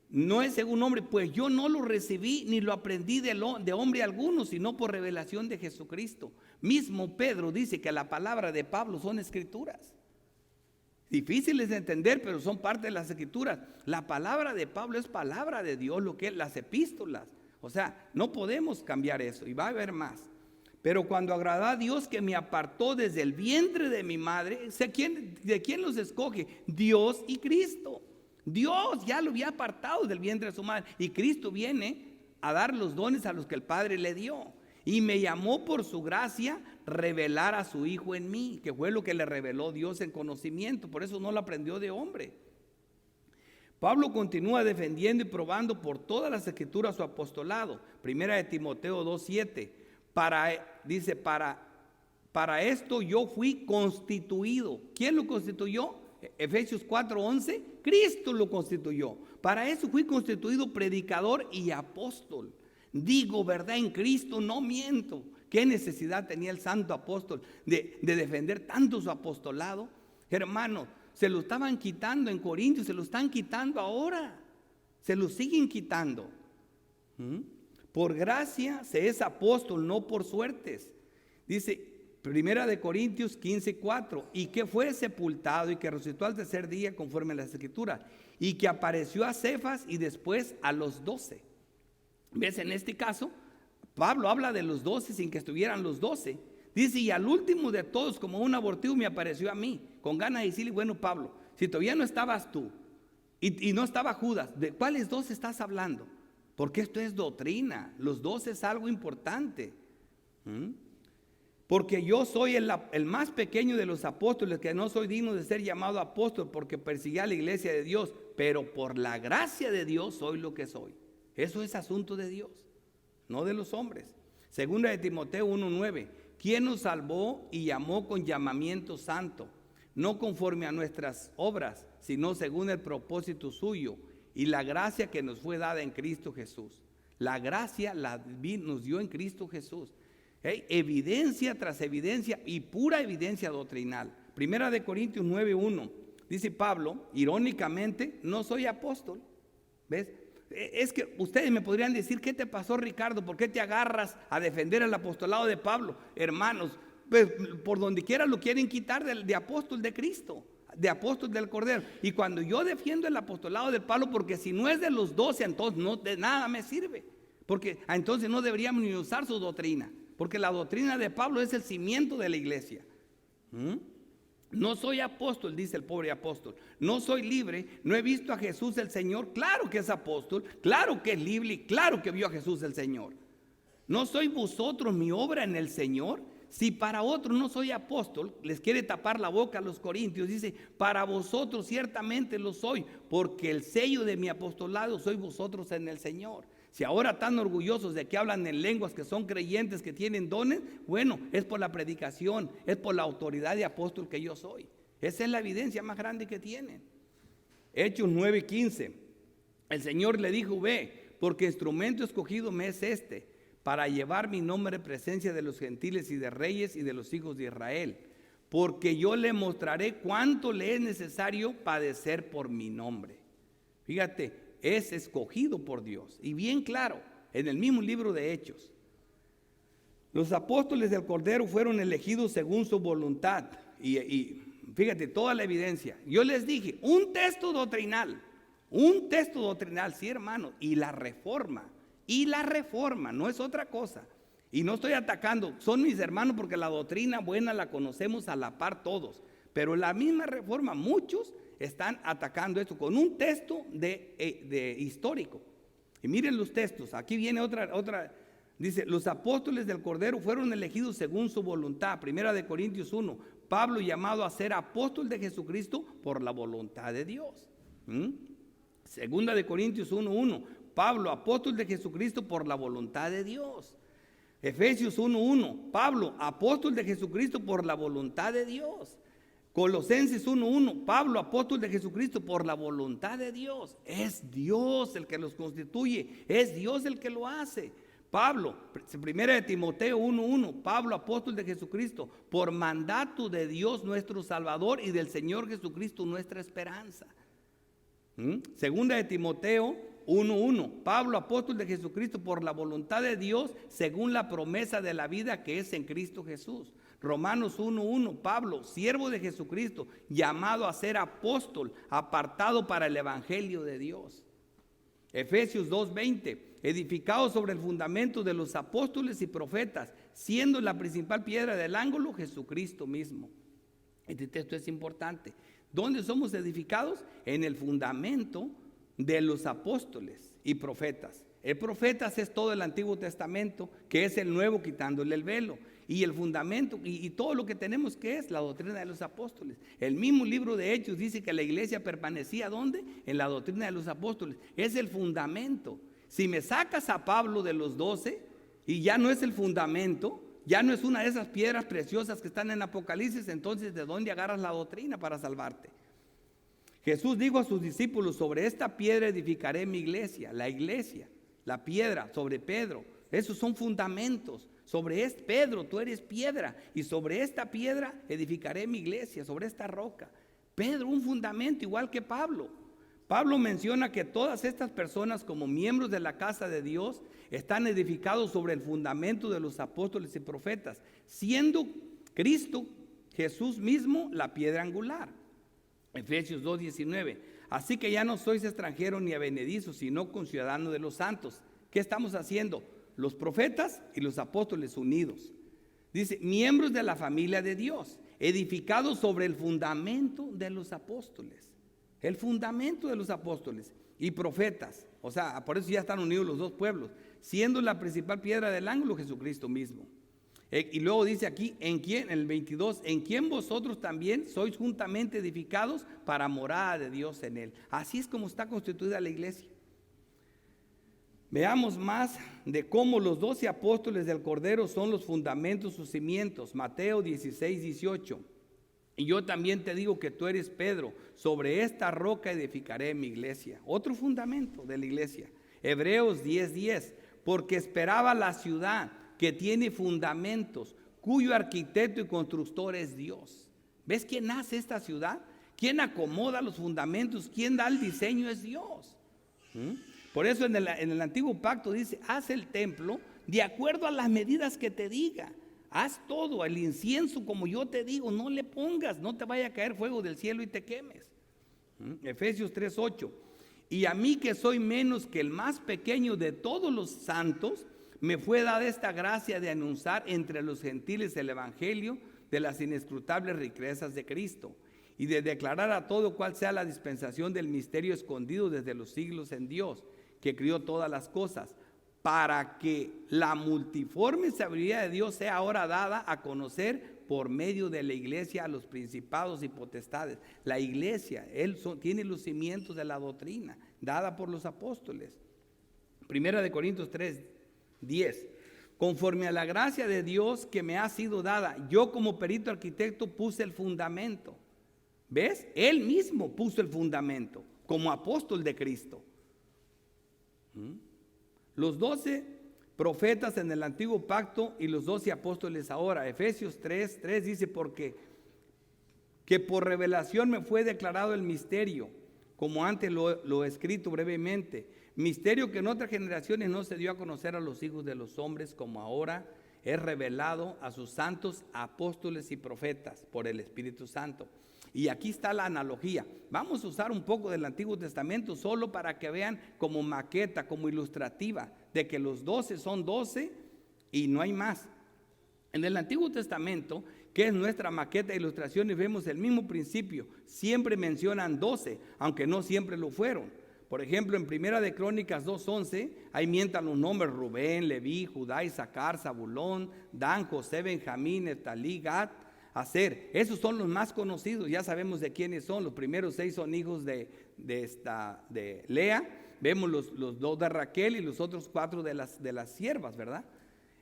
no es según hombre, pues yo no lo recibí ni lo aprendí de hombre alguno, sino por revelación de Jesucristo. Mismo Pedro dice que la palabra de Pablo son escrituras. Difíciles de entender, pero son parte de las escrituras. La palabra de Pablo es palabra de Dios, lo que es las epístolas. O sea, no podemos cambiar eso, y va a haber más. Pero cuando agradó a Dios que me apartó desde el vientre de mi madre, ¿de quién los escoge? Dios y Cristo. Dios ya lo había apartado del vientre de su madre, y Cristo viene a dar los dones a los que el Padre le dio. Y me llamó por su gracia revelar a su Hijo en mí, que fue lo que le reveló Dios en conocimiento. Por eso no lo aprendió de hombre. Pablo continúa defendiendo y probando por todas las escrituras su apostolado. 1 Timoteo 2:7. Dice, para esto yo fui constituido. ¿Quién lo constituyó? Efesios 4:11. Cristo lo constituyó. Para eso fui constituido predicador y apóstol. Digo verdad en Cristo, no miento. ¿Qué necesidad tenía el santo apóstol de defender tanto su apostolado? Hermanos, se lo estaban quitando en Corintios, se lo están quitando ahora. Se lo siguen quitando. Por gracia se es apóstol, no por suertes. Dice 1 Corintios 15:4, y que fue sepultado y que resucitó al tercer día conforme a las escrituras, y que apareció a Cefas y después a los 12. ¿Ves? En este caso, Pablo habla de los 12 sin que estuvieran los 12. Dice, y al último de todos, como un abortivo, me apareció a mí, con ganas de decirle, bueno, Pablo, si todavía no estabas tú y no estaba Judas, ¿de cuáles 12 estás hablando? Porque esto es doctrina, los 12 es algo importante. Porque yo soy el más pequeño de los apóstoles, que no soy digno de ser llamado apóstol porque persiguí a la iglesia de Dios, pero por la gracia de Dios soy lo que soy. Eso es asunto de Dios, no de los hombres. Segunda de Timoteo 1:9, ¿quién nos salvó y llamó con llamamiento santo? No conforme a nuestras obras, sino según el propósito suyo y la gracia que nos fue dada en Cristo Jesús. La gracia nos dio en Cristo Jesús. Evidencia tras evidencia y pura evidencia doctrinal. Primera de Corintios 9:1, dice Pablo, irónicamente, no soy apóstol. ¿Ves? Es que ustedes me podrían decir, ¿qué te pasó, Ricardo? ¿Por qué te agarras a defender el apostolado de Pablo? Hermanos, pues por donde quiera lo quieren quitar de apóstol de Cristo, de apóstol del Cordero. Y cuando yo defiendo el apostolado de Pablo, porque si no es de los 12, entonces no de nada me sirve. Porque entonces no deberíamos ni usar su doctrina. Porque la doctrina de Pablo es el cimiento de la iglesia. No soy apóstol, dice el pobre apóstol. No soy libre, no he visto a Jesús el Señor. Claro que es apóstol, claro que es libre y claro que vio a Jesús el Señor. ¿No sois vosotros mi obra en el Señor? Si para otros no soy apóstol, les quiere tapar la boca a los corintios. Dice, para vosotros ciertamente lo soy, porque el sello de mi apostolado sois vosotros en el Señor. Si ahora tan orgullosos de que hablan en lenguas, que son creyentes, que tienen dones, bueno, es por la predicación, es por la autoridad de apóstol que yo soy. Esa es la evidencia más grande que tienen. Hechos 9:15, el Señor le dijo, ve, porque instrumento escogido me es este, para llevar mi nombre en presencia de los gentiles y de reyes y de los hijos de Israel, porque yo le mostraré cuánto le es necesario padecer por mi nombre. Fíjate, es escogido por Dios. Y bien claro, en el mismo libro de Hechos, los apóstoles del Cordero fueron elegidos según su voluntad. Y fíjate, toda la evidencia. Yo les dije, un texto doctrinal, sí, hermano, y la reforma, no es otra cosa. Y no estoy atacando, son mis hermanos porque la doctrina buena la conocemos a la par todos. Pero la misma reforma, muchos están atacando esto con un texto de histórico. Y miren los textos, aquí viene otra, dice, los apóstoles del Cordero fueron elegidos según su voluntad. Primera de Corintios 1, Pablo llamado a ser apóstol de Jesucristo por la voluntad de Dios. Segunda de Corintios 1:1, Pablo apóstol de Jesucristo por la voluntad de Dios. Efesios 1:1, Pablo apóstol de Jesucristo por la voluntad de Dios. Colosenses 1:1, Pablo, apóstol de Jesucristo por la voluntad de Dios. Es Dios el que los constituye, es Dios el que lo hace. Pablo, primera de Timoteo 1:1, Pablo, apóstol de Jesucristo por mandato de Dios nuestro Salvador y del Señor Jesucristo nuestra esperanza. Segunda de Timoteo 1:1, Pablo, apóstol de Jesucristo por la voluntad de Dios según la promesa de la vida que es en Cristo Jesús. Romanos 1:1, Pablo, siervo de Jesucristo, llamado a ser apóstol, apartado para el evangelio de Dios. Efesios 2:20, edificado sobre el fundamento de los apóstoles y profetas, siendo la principal piedra del ángulo Jesucristo mismo. Este texto es importante. ¿Dónde somos edificados? En el fundamento de los apóstoles y profetas. El profetas es todo el Antiguo Testamento, que es el Nuevo quitándole el velo. Y el fundamento y todo lo que tenemos, que es la doctrina de los apóstoles. El mismo libro de Hechos dice que la iglesia permanecía ¿dónde? En la doctrina de los apóstoles. Es el fundamento. Si me sacas a Pablo de los 12 y ya no es el fundamento, ya no es una de esas piedras preciosas que están en Apocalipsis, entonces ¿de dónde agarras la doctrina para salvarte? Jesús dijo a sus discípulos, sobre esta piedra edificaré mi iglesia, la piedra sobre Pedro. Esos son fundamentos. Sobre Pedro, tú eres piedra, y sobre esta piedra edificaré mi iglesia, sobre esta roca. Pedro, un fundamento igual que Pablo. Pablo menciona que todas estas personas, como miembros de la casa de Dios, están edificados sobre el fundamento de los apóstoles y profetas, siendo Cristo Jesús mismo la piedra angular. Efesios 2:19, así que ya no sois extranjeros ni advenedizos, sino conciudadanos de los santos. ¿Qué estamos haciendo? Los profetas y los apóstoles unidos. Dice, miembros de la familia de Dios, edificados sobre el fundamento de los apóstoles. El fundamento de los apóstoles y profetas. O sea, por eso ya están unidos los dos pueblos, siendo la principal piedra del ángulo Jesucristo mismo. Y luego dice aquí, en el 22, en quien vosotros también sois juntamente edificados para morada de Dios en él. Así es como está constituida la iglesia. Veamos más de cómo los 12 apóstoles del Cordero son los fundamentos, sus cimientos. Mateo 16, 18. Y yo también te digo que tú eres Pedro, sobre esta roca edificaré mi iglesia. Otro fundamento de la iglesia. Hebreos 10, 10. Porque esperaba la ciudad que tiene fundamentos, cuyo arquitecto y constructor es Dios. ¿Ves quién hace esta ciudad? ¿Quién acomoda los fundamentos? ¿Quién da el diseño? Es Dios. Por eso en el antiguo pacto dice, haz el templo de acuerdo a las medidas que te diga. Haz todo, el incienso como yo te digo, no le pongas, no te vaya a caer fuego del cielo y te quemes. Efesios 3:8. Y a mí que soy menos que el más pequeño de todos los santos, me fue dada esta gracia de anunciar entre los gentiles el evangelio de las inescrutables riquezas de Cristo y de declarar a todo cual sea la dispensación del misterio escondido desde los siglos en Dios, que crió todas las cosas, para que la multiforme sabiduría de Dios sea ahora dada a conocer por medio de la iglesia a los principados y potestades. La iglesia, tiene los cimientos de la doctrina, dada por los apóstoles. Primera de Corintios 3, 10. Conforme a la gracia de Dios que me ha sido dada, yo como perito arquitecto puse el fundamento. ¿Ves? Él mismo puso el fundamento como apóstol de Cristo. Los 12 profetas en el antiguo pacto y los 12 apóstoles ahora. Efesios 3, 3 dice, porque que por revelación me fue declarado el misterio, como antes lo he escrito brevemente, misterio que en otras generaciones no se dio a conocer a los hijos de los hombres, como ahora es revelado a sus santos apóstoles y profetas por el Espíritu Santo. Y aquí está la analogía. Vamos a usar un poco del Antiguo Testamento solo para que vean como maqueta, como ilustrativa, de que los 12 son 12 y no hay más. En el Antiguo Testamento, que es nuestra maqueta de ilustraciones, vemos el mismo principio. Siempre mencionan 12, aunque no siempre lo fueron. Por ejemplo, en Primera de Crónicas 2:11, ahí mientan los nombres Rubén, Leví, Judá, Isaacar, Zabulón, Dan, José, Benjamín, Neftalí, Gad, Aser. Esos son los más conocidos, ya sabemos de quiénes son. Los primeros 6 son hijos de Lea. Vemos los 2 de Raquel y los otros 4 de las siervas, ¿verdad?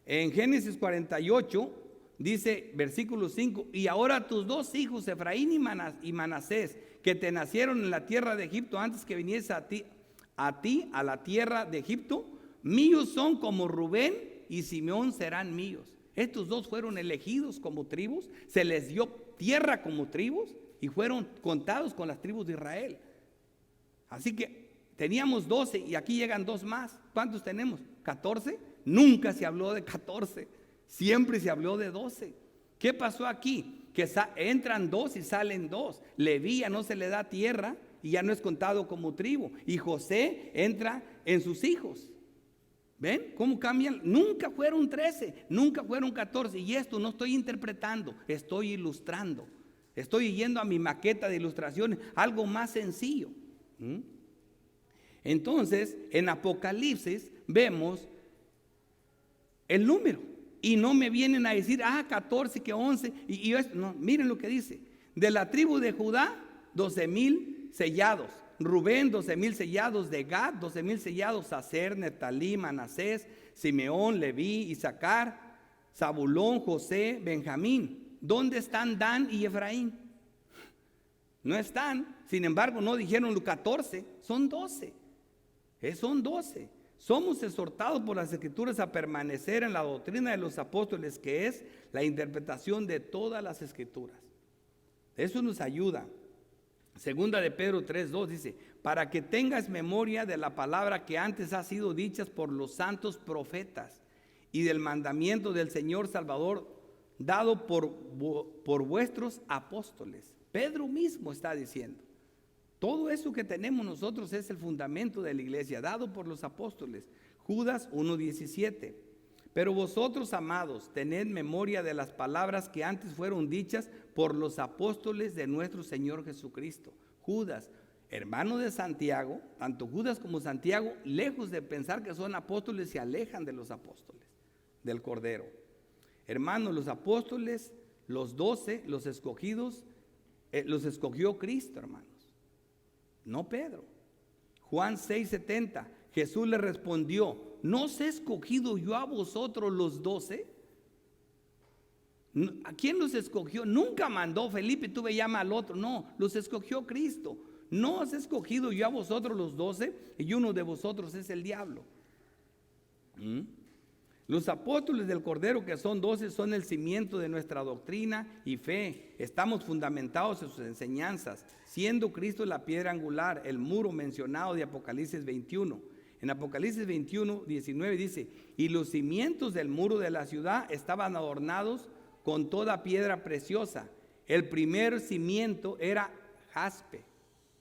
En Génesis 48 dice, versículo 5, y ahora tus 2 hijos, Efraín y Manasés, que te nacieron en la tierra de Egipto antes que viniese a la tierra de Egipto, míos son como Rubén y Simeón serán míos. Estos 2 fueron elegidos como tribus, se les dio tierra como tribus y fueron contados con las tribus de Israel. Así que teníamos 12 y aquí llegan 2 más. ¿Cuántos tenemos? ¿14? Nunca se habló de 14, siempre se habló de 12. ¿Qué pasó aquí? Que entran 2 y salen 2. Leví ya no se le da tierra y ya no es contado como tribu. Y José entra en sus hijos. ¿Ven cómo cambian? Nunca fueron 13, nunca fueron 14. Y esto no estoy interpretando, estoy ilustrando. Estoy yendo a mi maqueta de ilustraciones, algo más sencillo. Entonces, en Apocalipsis vemos el número. Y no me vienen a decir, 14, que 11. No, miren lo que dice. De la tribu de Judá, 12,000 sellados. Rubén, 12,000 sellados. De Gad, 12,000 sellados. Aser, Neftalí, Manasés, Simeón, Leví, Isaacar, Zabulón, José, Benjamín. ¿Dónde están Dan y Efraín? No están. Sin embargo, no dijeron los 14, son 12. Son 12. Somos exhortados por las Escrituras a permanecer en la doctrina de los apóstoles, que es la interpretación de todas las Escrituras. Eso nos ayuda. Segunda de Pedro 3:2 dice, para que tengas memoria de la palabra que antes ha sido dicha por los santos profetas y del mandamiento del Señor Salvador dado por vuestros apóstoles. Pedro mismo está diciendo. Todo eso que tenemos nosotros es el fundamento de la iglesia, dado por los apóstoles, Judas 1:17. Pero vosotros, amados, tened memoria de las palabras que antes fueron dichas por los apóstoles de nuestro Señor Jesucristo. Judas, hermano de Santiago, tanto Judas como Santiago, lejos de pensar que son apóstoles, se alejan de los apóstoles, del Cordero. Hermanos, los apóstoles, los 12, los escogidos, los escogió Cristo, hermanos, no Pedro. Juan 6:70, Jesús le respondió: ¿no os he escogido yo a vosotros los 12? ¿A quién los escogió? Nunca mandó Felipe, tú me llamas al otro. No, los escogió Cristo. ¿No os he escogido yo a vosotros los 12? Y uno de vosotros es el diablo. Los apóstoles del Cordero, que son 12, son el cimiento de nuestra doctrina y fe. Estamos fundamentados en sus enseñanzas, siendo Cristo la piedra angular, el muro mencionado de Apocalipsis 21. En Apocalipsis 21:19 dice: y los cimientos del muro de la ciudad estaban adornados con toda piedra preciosa. El primer cimiento era jaspe.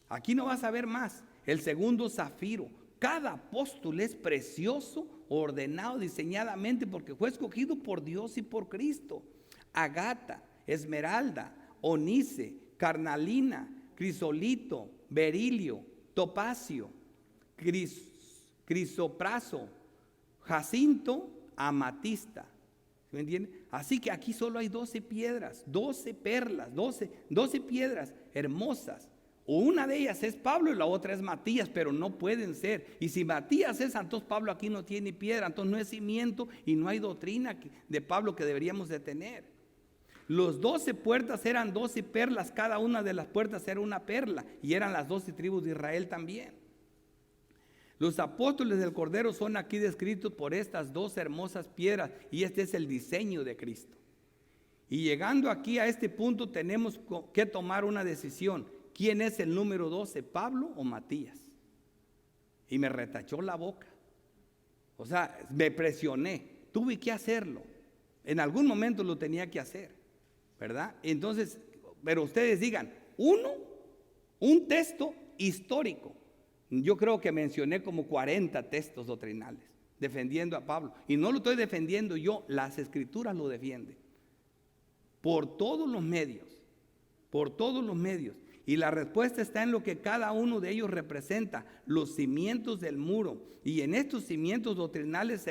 Aquí no vas a ver más. El segundo, zafiro. Cada apóstol es precioso, ordenado diseñadamente, porque fue escogido por Dios y por Cristo. Agata, esmeralda, onice, carnalina, crisolito, berilio, topacio, crisopraso, jacinto, amatista. ¿Me entienden? Así que aquí solo hay 12 piedras, 12 perlas, 12 piedras hermosas. Una de ellas es Pablo y la otra es Matías, pero no pueden ser. Y si Matías es, entonces Pablo aquí no tiene piedra, entonces no es cimiento y no hay doctrina de Pablo que deberíamos de tener. Los 12 puertas eran 12 perlas, cada una de las puertas era una perla, y eran las 12 tribus de Israel también. Los apóstoles del Cordero son aquí descritos por estas 12 hermosas piedras, y este es el diseño de Cristo. Y llegando aquí a este punto tenemos que tomar una decisión. ¿Quién es el número 12, Pablo o Matías? Y me retachó la boca. O sea, me presioné, tuve que hacerlo. En algún momento lo tenía que hacer, ¿verdad? Entonces, pero ustedes digan, un texto histórico. Yo creo que mencioné como 40 textos doctrinales defendiendo a Pablo. Y no lo estoy defendiendo yo, las escrituras lo defienden. Por todos los medios, por todos los medios. Y la respuesta está en lo que cada uno de ellos representa, los cimientos del muro. Y en estos cimientos doctrinales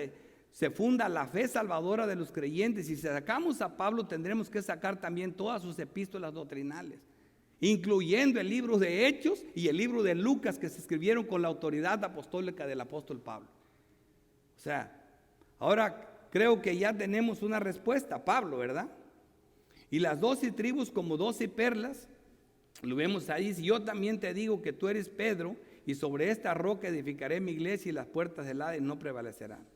se funda la fe salvadora de los creyentes. Y si sacamos a Pablo, tendremos que sacar también todas sus epístolas doctrinales, incluyendo el libro de Hechos y el libro de Lucas, que se escribieron con la autoridad apostólica del apóstol Pablo. O sea, ahora creo que ya tenemos una respuesta, Pablo, ¿verdad? Y las 12 tribus como 12 perlas. Lo vemos ahí. Si yo también te digo que tú eres Pedro, y sobre esta roca edificaré mi iglesia, y las puertas del Hades no prevalecerán.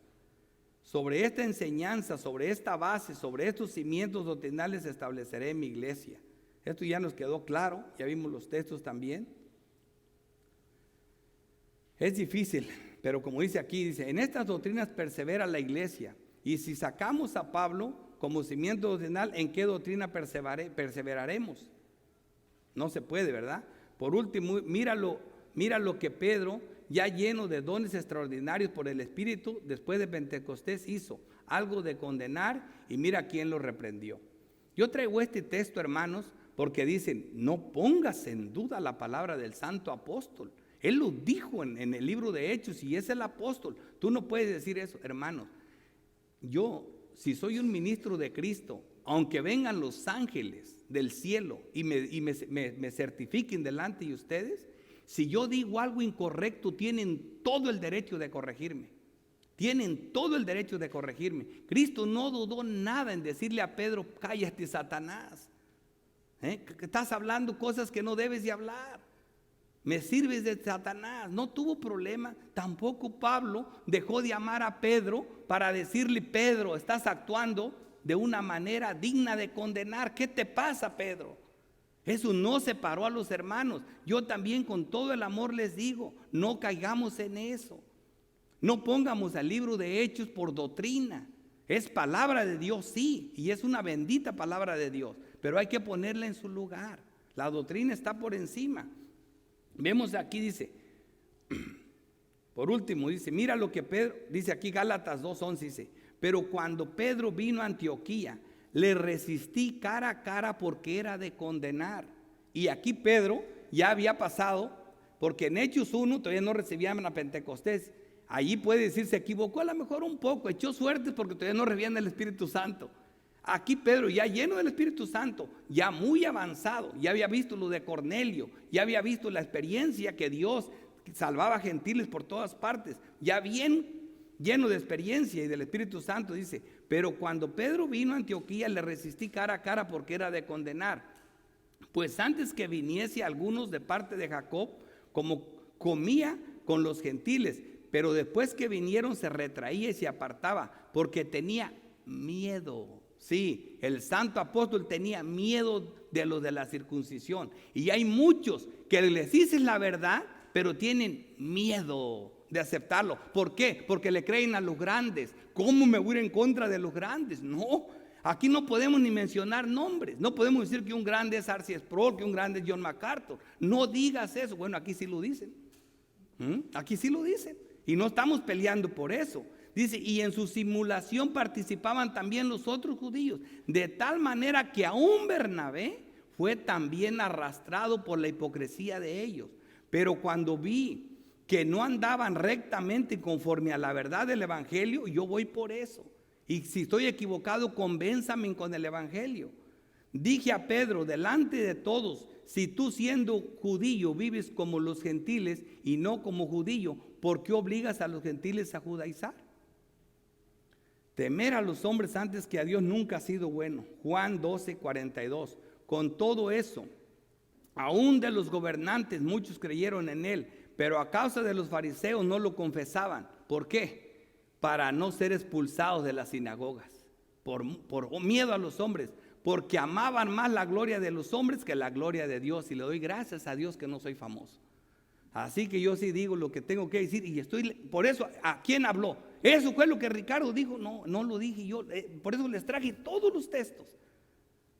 Sobre esta enseñanza, sobre esta base, sobre estos cimientos doctrinales estableceré mi iglesia. Esto ya nos quedó claro, ya vimos los textos también. Es difícil, pero como dice aquí, dice: en estas doctrinas persevera la iglesia. Y si sacamos a Pablo como cimiento doctrinal, ¿en qué doctrina perseveraremos? No se puede, ¿verdad? Por último, mira lo que Pedro, ya lleno de dones extraordinarios por el Espíritu, después de Pentecostés hizo algo de condenar, y mira quién lo reprendió. Yo traigo este texto, hermanos, porque dicen: no pongas en duda la palabra del santo apóstol. Él lo dijo en el libro de Hechos, y es el apóstol. Tú no puedes decir eso, hermanos. Yo, si soy un ministro de Cristo, aunque vengan los ángeles del cielo y me certifiquen delante de ustedes, si yo digo algo incorrecto, tienen todo el derecho de corregirme. Tienen todo el derecho de corregirme. Cristo no dudó nada en decirle a Pedro: cállate, Satanás. Estás hablando cosas que no debes de hablar. Me sirves de Satanás. No tuvo problema. Tampoco Pablo dejó de amar a Pedro para decirle: Pedro, estás actuando de una manera digna de condenar. ¿Qué te pasa, Pedro? Eso no separó a los hermanos. Yo también con todo el amor les digo: no caigamos en eso. No pongamos al libro de Hechos por doctrina. Es palabra de Dios, sí, y es una bendita palabra de Dios, pero hay que ponerla en su lugar. La doctrina está por encima. Vemos aquí, dice: Por último, dice, mira lo que Pedro, dice aquí Gálatas 2:11, dice, pero cuando Pedro vino a Antioquía, le resistí cara a cara porque era de condenar. Y aquí Pedro ya había pasado, porque en Hechos 1 todavía no recibían a Pentecostés. Allí puede decir, se equivocó a lo mejor un poco, echó suertes porque todavía no recibían el Espíritu Santo. Aquí Pedro ya lleno del Espíritu Santo, ya muy avanzado, ya había visto lo de Cornelio, ya había visto la experiencia que Dios salvaba gentiles por todas partes, ya bien lleno de experiencia y del Espíritu Santo, dice, pero cuando Pedro vino a Antioquía le resistí cara a cara porque era de condenar, pues antes que viniese algunos de parte de Jacob, como comía con los gentiles, pero después que vinieron se retraía y se apartaba porque tenía miedo. Sí, el santo apóstol tenía miedo de lo de la circuncisión. Y hay muchos que les dicen la verdad, pero tienen miedo de aceptarlo. ¿Por qué? Porque le creen a los grandes. ¿Cómo me voy a ir en contra de los grandes? No, aquí no podemos ni mencionar nombres. No podemos decir que un grande es R.C. Sproul, que un grande es John MacArthur. No digas eso. Bueno, aquí sí lo dicen. Aquí sí lo dicen. Y no estamos peleando por eso. Dice, y en su simulación participaban también los otros judíos, de tal manera que aún Bernabé fue también arrastrado por la hipocresía de ellos. Pero cuando vi que no andaban rectamente conforme a la verdad del evangelio, yo voy por eso. Y si estoy equivocado, convénzame con el evangelio. Dije a Pedro delante de todos, si tú siendo judío vives como los gentiles y no como judío, ¿por qué obligas a los gentiles a judaizar? Temer a los hombres antes que a Dios nunca ha sido bueno. Juan 12:42. Con todo eso, aún de los gobernantes muchos creyeron en él, pero a causa de los fariseos no lo confesaban. ¿Por qué? Para no ser expulsados de las sinagogas, por miedo a los hombres, porque amaban más la gloria de los hombres que la gloria de Dios. Y le doy gracias a Dios que no soy famoso. Así que yo sí digo lo que tengo que decir y estoy, por eso, ¿a quién habló? Eso fue lo que Ricardo dijo, no lo dije yo, por eso les traje todos los textos.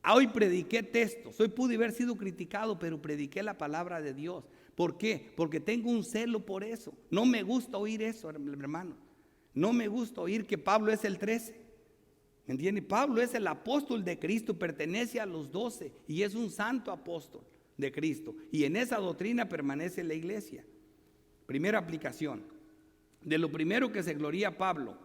Hoy prediqué textos, hoy pude haber sido criticado, pero prediqué la palabra de Dios. ¿Por qué? Porque tengo un celo por eso. No me gusta oír eso, hermano. No me gusta oír que Pablo es el 13. ¿Me entiende? Pablo es el apóstol de Cristo, pertenece a los 12 y es un santo apóstol de Cristo. Y en esa doctrina permanece la iglesia. Primera aplicación. De lo primero que se gloría Pablo,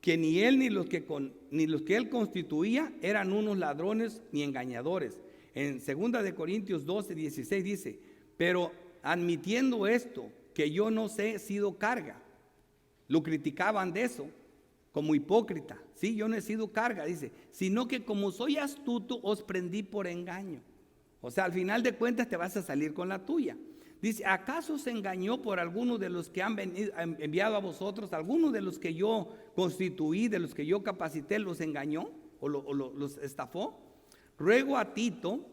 que ni él ni los que él constituía eran unos ladrones ni engañadores. En 2 de Corintios 12:16 dice, pero admitiendo esto, que yo no he sido carga. Lo criticaban de eso, como hipócrita. Sí, yo no he sido carga, dice, sino que como soy astuto, os prendí por engaño. O sea, al final de cuentas te vas a salir con la tuya. Dice, ¿acaso se engañó por algunos de los que han enviado a vosotros? ¿Algunos de los que yo constituí, de los que yo capacité, los engañó o los estafó? Ruego a Tito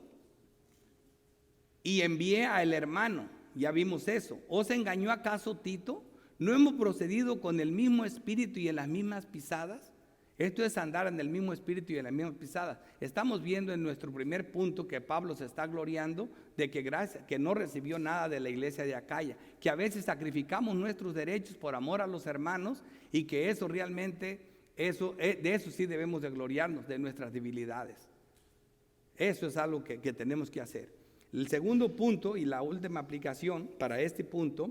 y envié al hermano. Ya vimos eso. ¿Os engañó acaso Tito? ¿No hemos procedido con el mismo espíritu y en las mismas pisadas? Esto es andar en el mismo espíritu y en las mismas pisadas. Estamos viendo en nuestro primer punto que Pablo se está gloriando de que no recibió nada de la iglesia de Acaya, que a veces sacrificamos nuestros derechos por amor a los hermanos y que eso realmente, de eso sí debemos de gloriarnos, de nuestras debilidades. Eso es algo que tenemos que hacer. El segundo punto y la última aplicación para este punto,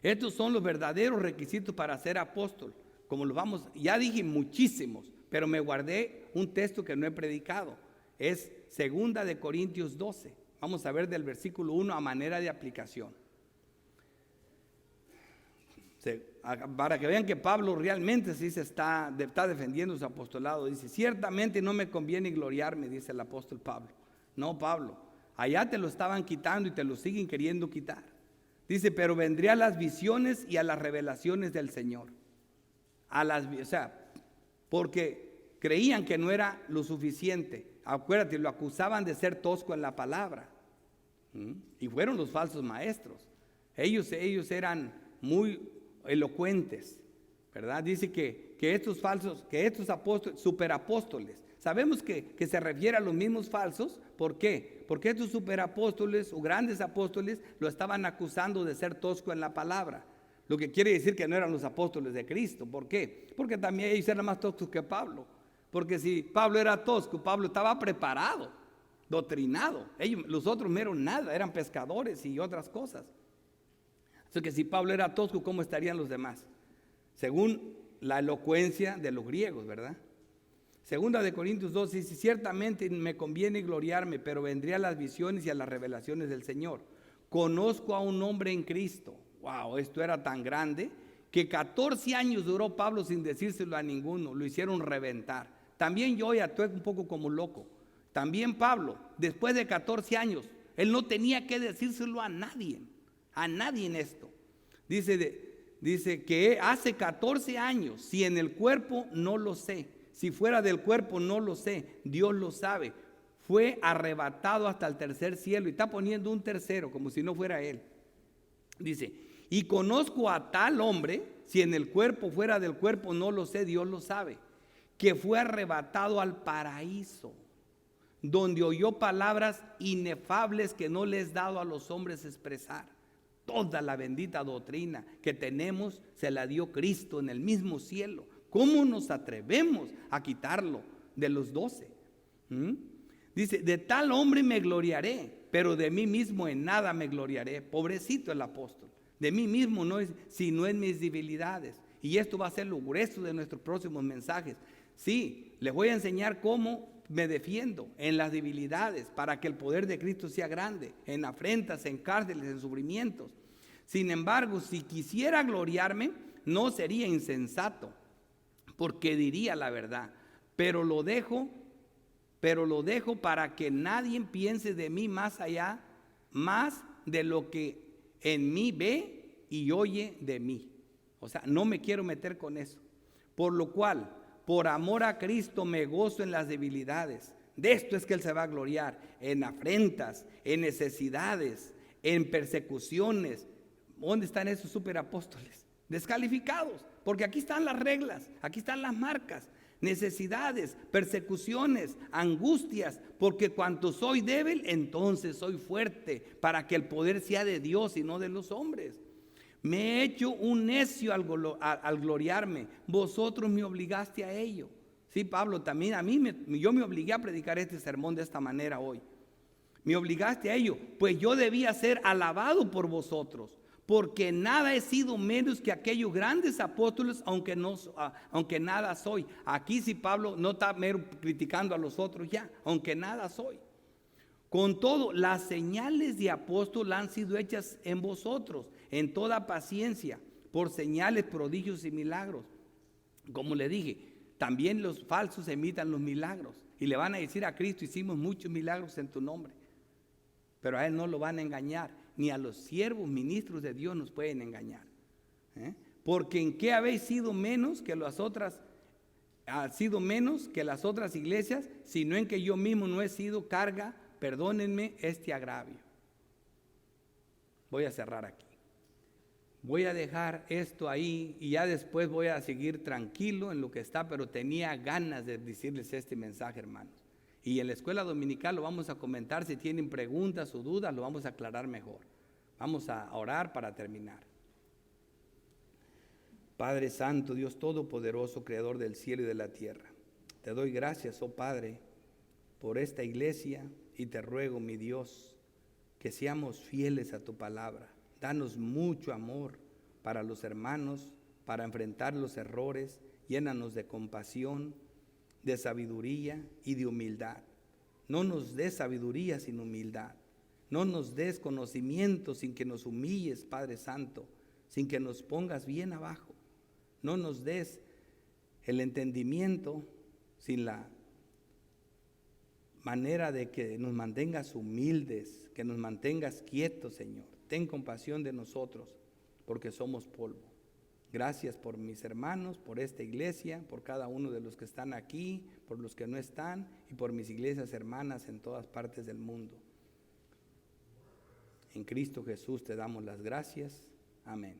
estos son los verdaderos requisitos para ser apóstol. Como ya dije muchísimos, pero me guardé un texto que no he predicado. Es 2 de Corintios 12. Vamos a ver del versículo 1 a manera de aplicación. Para que vean que Pablo realmente sí está defendiendo su apostolado. Dice, ciertamente no me conviene gloriarme, dice el apóstol Pablo. No, Pablo, allá te lo estaban quitando y te lo siguen queriendo quitar. Dice, pero vendré a las visiones y a las revelaciones del Señor. Porque creían que no era lo suficiente. Acuérdate, lo acusaban de ser tosco en la palabra. Y fueron los falsos maestros. Ellos eran muy elocuentes, ¿verdad? Dice que estos apóstoles, superapóstoles, sabemos que se refiere a los mismos falsos. ¿Por qué? Porque estos superapóstoles o grandes apóstoles lo estaban acusando de ser tosco en la palabra. Lo que quiere decir que no eran los apóstoles de Cristo. ¿Por qué? Porque también ellos eran más toscos que Pablo. Porque si Pablo era tosco, Pablo estaba preparado, doctrinado. Los otros no eran nada, eran pescadores y otras cosas. Así que si Pablo era tosco, ¿cómo estarían los demás? Según la elocuencia de los griegos, ¿verdad? Segunda de Corintios 2 dice: ciertamente me conviene gloriarme, pero vendré a las visiones y a las revelaciones del Señor. Conozco a un hombre en Cristo. Wow, esto era tan grande que 14 años duró Pablo sin decírselo a ninguno. Lo hicieron reventar. También yo ya actué un poco como loco. También Pablo, después de 14 años, él no tenía que decírselo a nadie en esto. Dice que hace 14 años, si en el cuerpo no lo sé, si fuera del cuerpo no lo sé, Dios lo sabe. Fue arrebatado hasta el tercer cielo, y está poniendo un tercero como si no fuera él. Dice: y conozco a tal hombre, si en el cuerpo fuera del cuerpo no lo sé, Dios lo sabe, que fue arrebatado al paraíso, donde oyó palabras inefables que no les es dado a los hombres expresar. Toda la bendita doctrina que tenemos se la dio Cristo en el mismo cielo. ¿Cómo nos atrevemos a quitarlo de los 12? Dice: de tal hombre me gloriaré, pero de mí mismo en nada me gloriaré. Pobrecito el apóstol. De mí mismo no es, sino en mis debilidades. Y esto va a ser lo grueso de nuestros próximos mensajes. Sí, les voy a enseñar cómo me defiendo en las debilidades, para que el poder de Cristo sea grande, en afrentas, en cárceles, en sufrimientos. Sin embargo, si quisiera gloriarme, no sería insensato, porque diría la verdad, pero lo dejo para que nadie piense de mí más de lo que en mí ve y oye de mí. O sea, no me quiero meter con eso. Por lo cual, por amor a Cristo, me gozo en las debilidades. De esto es que Él se va a gloriar: en afrentas, en necesidades, en persecuciones. ¿Dónde están esos superapóstoles? Descalificados, porque aquí están las reglas, aquí están las marcas. Necesidades, persecuciones, angustias, porque cuanto soy débil, entonces soy fuerte, para que el poder sea de Dios y no de los hombres. Me he hecho un necio al gloriarme, vosotros me obligaste a ello. Sí, Pablo, también yo me obligué a predicar este sermón de esta manera hoy. Me obligaste a ello, pues yo debía ser alabado por vosotros, porque nada he sido menos que aquellos grandes apóstoles, aunque nada soy. Aquí sí Pablo no está mero criticando a los otros ya, aunque nada soy. Con todo, las señales de apóstol han sido hechas en vosotros, en toda paciencia, por señales, prodigios y milagros. Como le dije, también los falsos imitan los milagros, y le van a decir a Cristo: hicimos muchos milagros en tu nombre. Pero a Él no lo van a engañar, ni a los siervos, ministros de Dios nos pueden engañar. Porque ¿en qué habéis sido menos que las otras? Las otras iglesias, sino en que yo mismo no he sido carga. Perdónenme este agravio. Voy a cerrar aquí. Voy a dejar esto ahí y ya después voy a seguir tranquilo en lo que está, pero tenía ganas de decirles este mensaje, hermanos. Y en la escuela dominical lo vamos a comentar. Si tienen preguntas o dudas, lo vamos a aclarar mejor. Vamos a orar para terminar. Padre Santo, Dios Todopoderoso, Creador del cielo y de la tierra, te doy gracias, oh Padre, por esta iglesia, y te ruego, mi Dios, que seamos fieles a tu palabra. Danos mucho amor para los hermanos, para enfrentar los errores. Llénanos de compasión, de sabiduría y de humildad. No nos des sabiduría sin humildad. No nos des conocimiento sin que nos humilles, Padre Santo, sin que nos pongas bien abajo. No nos des el entendimiento sin la manera de que nos mantengas humildes, que nos mantengas quietos, Señor. Ten compasión de nosotros, porque somos polvo. Gracias por mis hermanos, por esta iglesia, por cada uno de los que están aquí, por los que no están, y por mis iglesias hermanas en todas partes del mundo. En Cristo Jesús te damos las gracias. Amén.